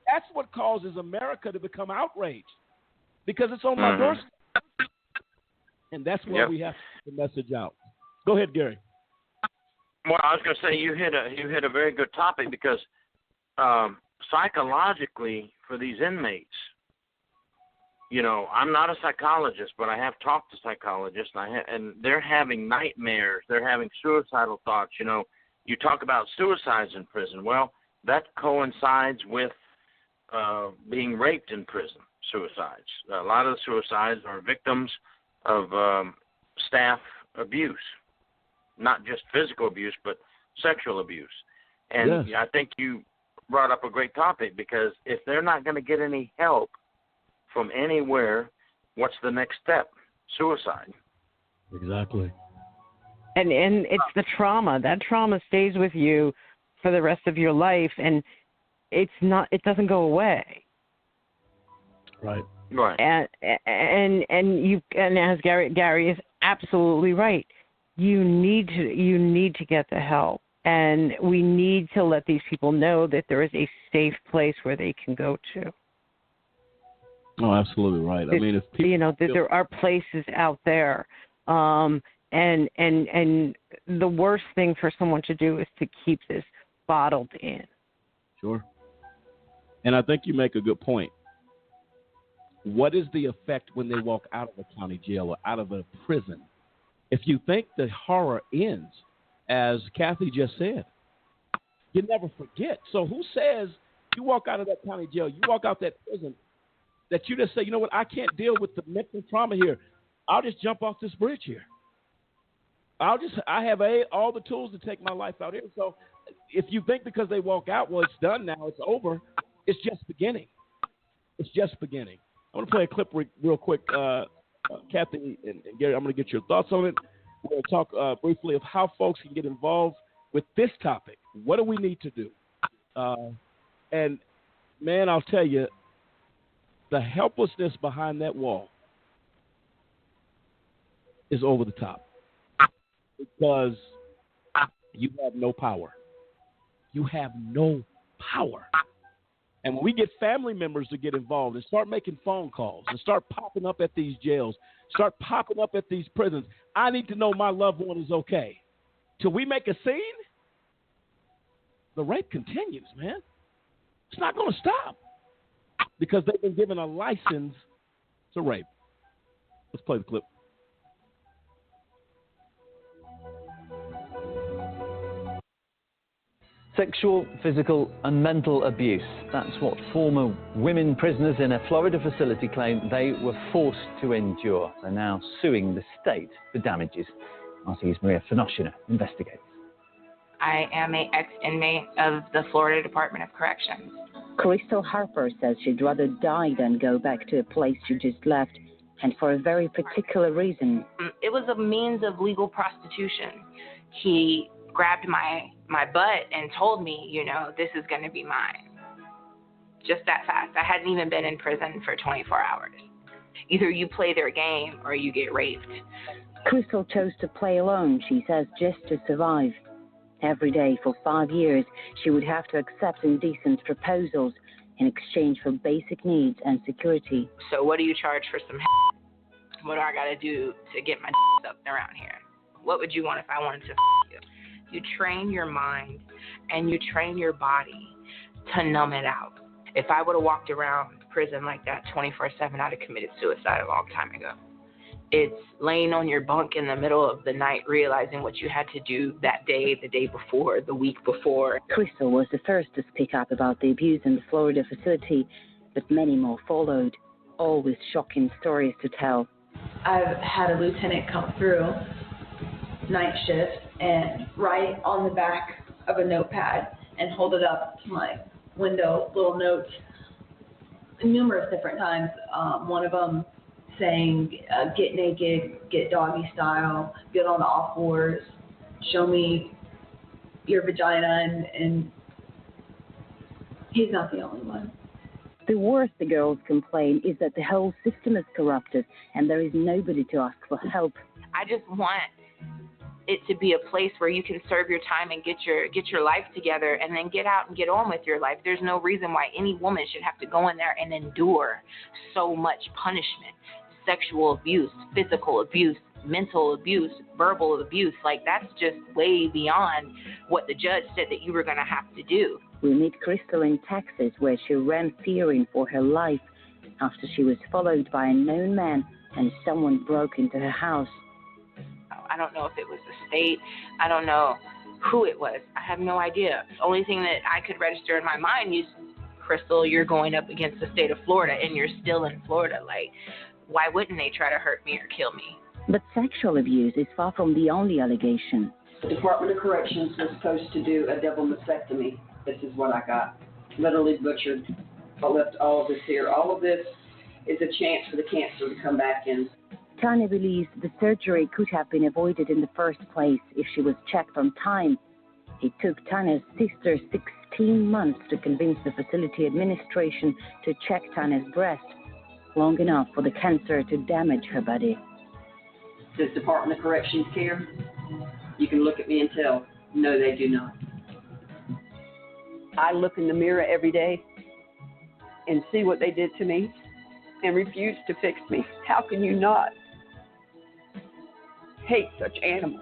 That's what causes America to become outraged because it's on my doorstep. And that's why we have to message out. Go ahead, Gary. Well, I was going to say you hit a very good topic because psychologically for these inmates, you know, I'm not a psychologist, but I have talked to psychologists, and they're having nightmares. They're having suicidal thoughts. You know, you talk about suicides in prison. Well, that coincides with being raped in prison, suicides. A lot of the suicides are victims of staff abuse, not just physical abuse, but sexual abuse. And I think you brought up a great topic because if they're not going to get any help from anywhere, what's the next step? Suicide. Exactly. And it's the trauma. That trauma stays with you for the rest of your life, and it doesn't go away. Right. Right. And as Gary is absolutely right. You need to get the help, and we need to let these people know that there is a safe place where they can go to. Oh, absolutely right. I mean, if people there are places out there, and the worst thing for someone to do is to keep this bottled in. Sure. And I think you make a good point. What is the effect when they walk out of a county jail or out of a prison? If you think the horror ends, as Kathy just said, you never forget. So who says you walk out of that county jail, you walk out that prison, that you just say, you know what, I can't deal with the mental trauma here. I'll just jump off this bridge here. I have all the tools to take my life out here. So if you think because they walk out, well, it's done now, it's over, it's just beginning. It's just beginning. I want to play a clip real quick. Kathy and Gary, I'm going to get your thoughts on it. We're going to talk briefly of how folks can get involved with this topic. What do we need to do? And, man, I'll tell you, the helplessness behind that wall is over the top because you have no power. You have no power. And when we get family members to get involved and start making phone calls and start popping up at these jails, start popping up at these prisons, I need to know my loved one is okay. Till we make a scene, the rape continues, man. It's not going to stop because they've been given a license to rape. Let's play the clip. Sexual, physical, and mental abuse. That's what former women prisoners in a Florida facility claim they were forced to endure. They're now suing the state for damages. RT's Maria Finoshina investigates. I am an ex-inmate of the Florida Department of Corrections. Crystal Harper says she'd rather die than go back to a place she just left, and for a very particular reason. It was a means of legal prostitution. He grabbed my butt and told me, this is going to be mine. Just that fast. I hadn't even been in prison for 24 hours. Either you play their game or you get raped. Crystal chose to play alone, she says, just to survive. Every day for 5 years, she would have to accept indecent proposals in exchange for basic needs and security. So what do you charge for some What do I got to do to get my up around here? What would you want if I wanted to you? You train your mind and you train your body to numb it out. If I would have walked around prison like that 24/7, I'd have committed suicide a long time ago. It's laying on your bunk in the middle of the night realizing what you had to do that day, the day before, the week before. Crystal was the first to speak up about the abuse in the Florida facility, but many more followed, all with shocking stories to tell. I've had a lieutenant come through night shift and write on the back of a notepad and hold it up to my window, little notes, numerous different times. One of them saying, get naked, get doggy style, get on all fours, show me your vagina, and he's not the only one. The worst the girls complain is that the whole system is corrupted and there is nobody to ask for help. I just want it to be a place where you can serve your time and get your life together and then get out and get on with your life. There's no reason why any woman should have to go in there and endure so much punishment, sexual abuse, physical abuse, mental abuse, verbal abuse. Like, that's just way beyond what the judge said that you were going to have to do. We meet Crystal in Texas, where she ran fearing for her life after she was followed by a known man and someone broke into her house. I don't know if it was the state. I don't know who it was. I have no idea. The only thing that I could register in my mind is, Crystal, you're going up against the state of Florida, and you're still in Florida. Like, why wouldn't they try to hurt me or kill me? But sexual abuse is far from the only allegation. The Department of Corrections was supposed to do a double mastectomy. This is what I got. Literally butchered. I left all of this here. All of this is a chance for the cancer to come back in. Tanya believes the surgery could have been avoided in the first place if she was checked on time. It took Tanya's sister 16 months to convince the facility administration to check Tanya's breast, long enough for the cancer to damage her body. Does Department of Corrections care? You can look at me and tell, no, they do not. I look in the mirror every day and see what they did to me and refuse to fix me. How can you not hate such animals?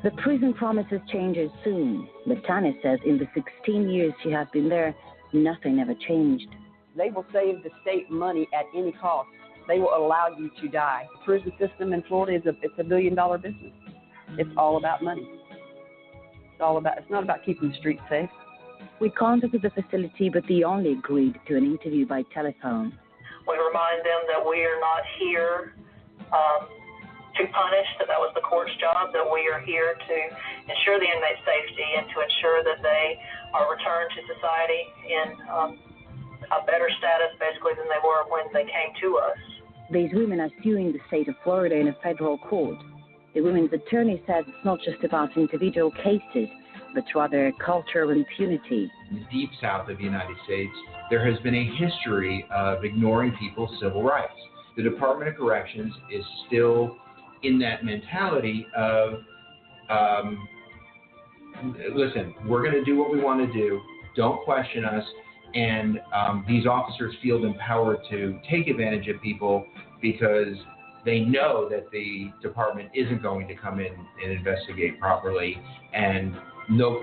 The prison promises changes soon, but Tanya says in the 16 years she has been there, nothing ever changed. They will save the state money at any cost. They will allow you to die. The prison system in Florida is a $1 billion business. It's all about money. It's not about keeping the streets safe. We contacted the facility, but they only agreed to an interview by telephone. We remind them that we are not here to punish, that was the court's job, that we are here to ensure the inmate's safety and to ensure that they are returned to society in a better status, basically, than they were when they came to us. These women are suing the state of Florida in a federal court. The women's attorney says it's not just about individual cases, but rather cultural impunity. In the deep south of the United States, there has been a history of ignoring people's civil rights. The Department of Corrections is still in that mentality of, listen, we're going to do what we want to do, don't question us, and these officers feel empowered to take advantage of people because they know that the department isn't going to come in and investigate properly, and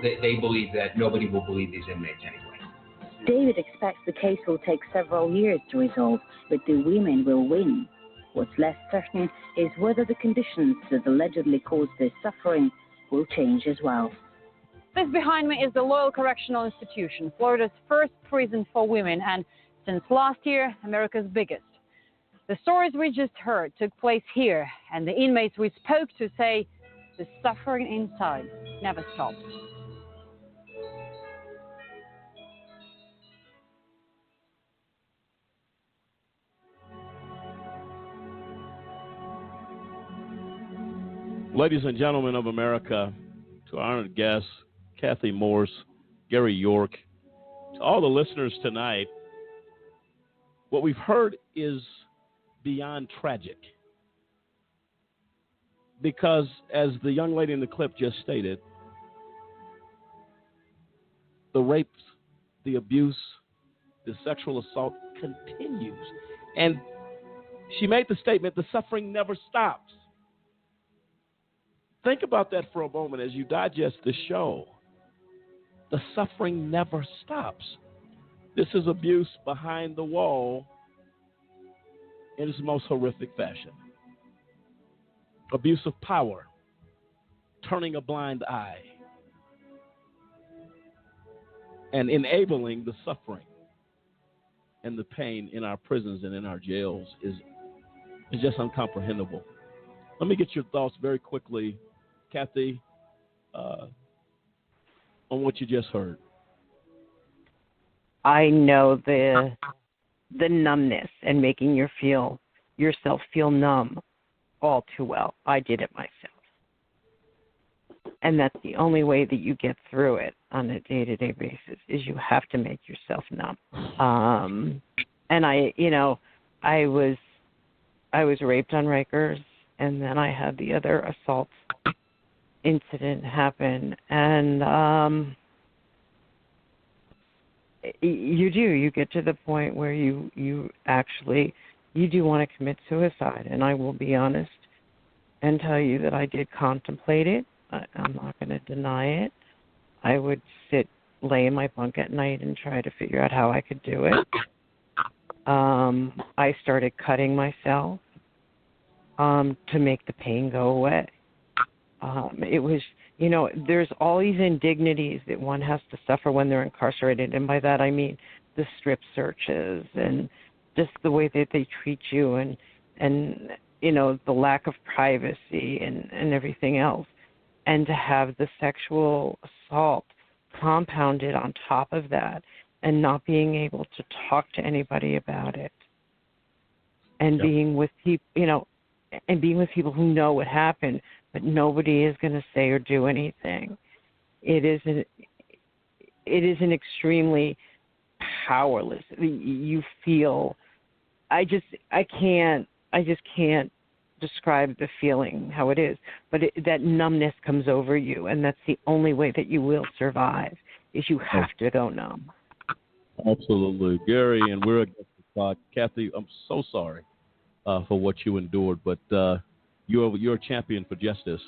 they believe that nobody will believe these inmates anyway. David expects the case will take several years to resolve, but the women will win. What's less certain is whether the conditions that allegedly caused their suffering will change as well. This behind me is the Loyal Correctional Institution, Florida's first prison for women, and since last year, America's biggest. The stories we just heard took place here, and the inmates we spoke to say the suffering inside never stops. Ladies and gentlemen of America, to our honored guests, Kathy Morse, Gary York, to all the listeners tonight, what we've heard is beyond tragic. Because, as the young lady in the clip just stated, the rape, the abuse, the sexual assault continues. And she made the statement, the suffering never stops. Think about that for a moment as you digest the show. The suffering never stops. This is abuse behind the wall in its most horrific fashion. abuse of power, turning a blind eye, and enabling the suffering and the pain in our prisons and in our jails is just incomprehensible. Let me get your thoughts very quickly, Kathy, on what you just heard. I know the numbness and making yourself feel numb all too well. I did it myself. And that's the only way that you get through it on a day-to-day basis is you have to make yourself numb. And I was raped on Rikers, and then I had the other assault incident happen. And you get to the point where you do want to commit suicide. And I will be honest and tell you that I did contemplate it. I'm not going to deny it. I would lay in my bunk at night and try to figure out how I could do it. I started cutting myself to make the pain go away. It was, there's all these indignities that one has to suffer when they're incarcerated. And by that I mean the strip searches and just the way that they treat you and the lack of privacy and everything else. And to have the sexual assault compounded on top of that and not being able to talk to anybody about it and being with people, and being with people who know what happened, but nobody is going to say or do anything. It is an extremely powerless. You feel, I just can't describe the feeling, how it is, but that numbness comes over you, and that's the only way that you will survive, is you have to go numb. Absolutely. Gary, and we're against the clock. Kathy, I'm so sorry for what you endured, but you're a champion for justice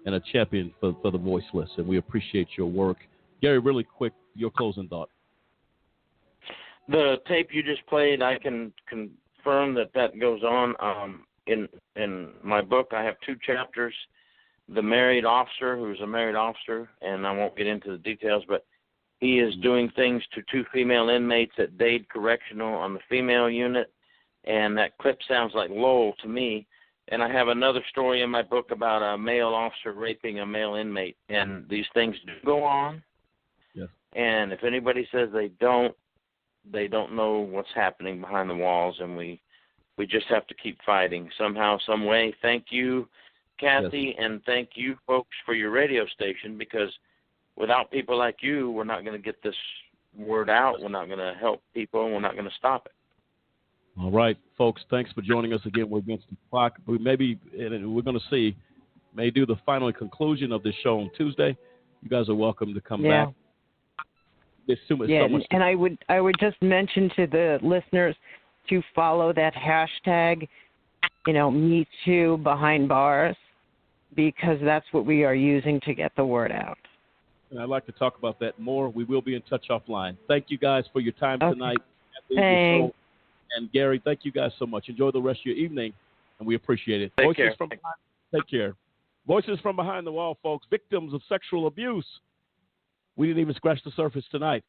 and a champion for the voiceless, and we appreciate your work. Gary, really quick, your closing thought. The tape you just played, I can confirm that goes on. In my book, I have 2 chapters. The married officer, who's a married officer, and I won't get into the details, but he is doing things to 2 female inmates at Dade Correctional on the female unit, and that clip sounds like Lowell to me. And I have another story in my book about a male officer raping a male inmate, and these things do go on. Yes. And if anybody says they don't know what's happening behind the walls, and we just have to keep fighting somehow, some way. Thank you, Kathy, and thank you, folks, for your radio station, because without people like you, we're not going to get this word out. We're not going to help people, and we're not going to stop it. All right, folks, thanks for joining us again. We're against the clock. We're going to see, may do the final conclusion of this show on Tuesday. You guys are welcome to come back. There's so much. And I would just mention to the listeners to follow that hashtag, Me Too Behind Bars, because that's what we are using to get the word out. And I'd like to talk about that more. We will be in touch offline. Thank you guys for your time tonight. Thanks. And Gary, thank you guys so much. Enjoy the rest of your evening, and we appreciate it. Take care. Take care. Voices from behind the wall, folks. Victims of sexual abuse. We didn't even scratch the surface tonight.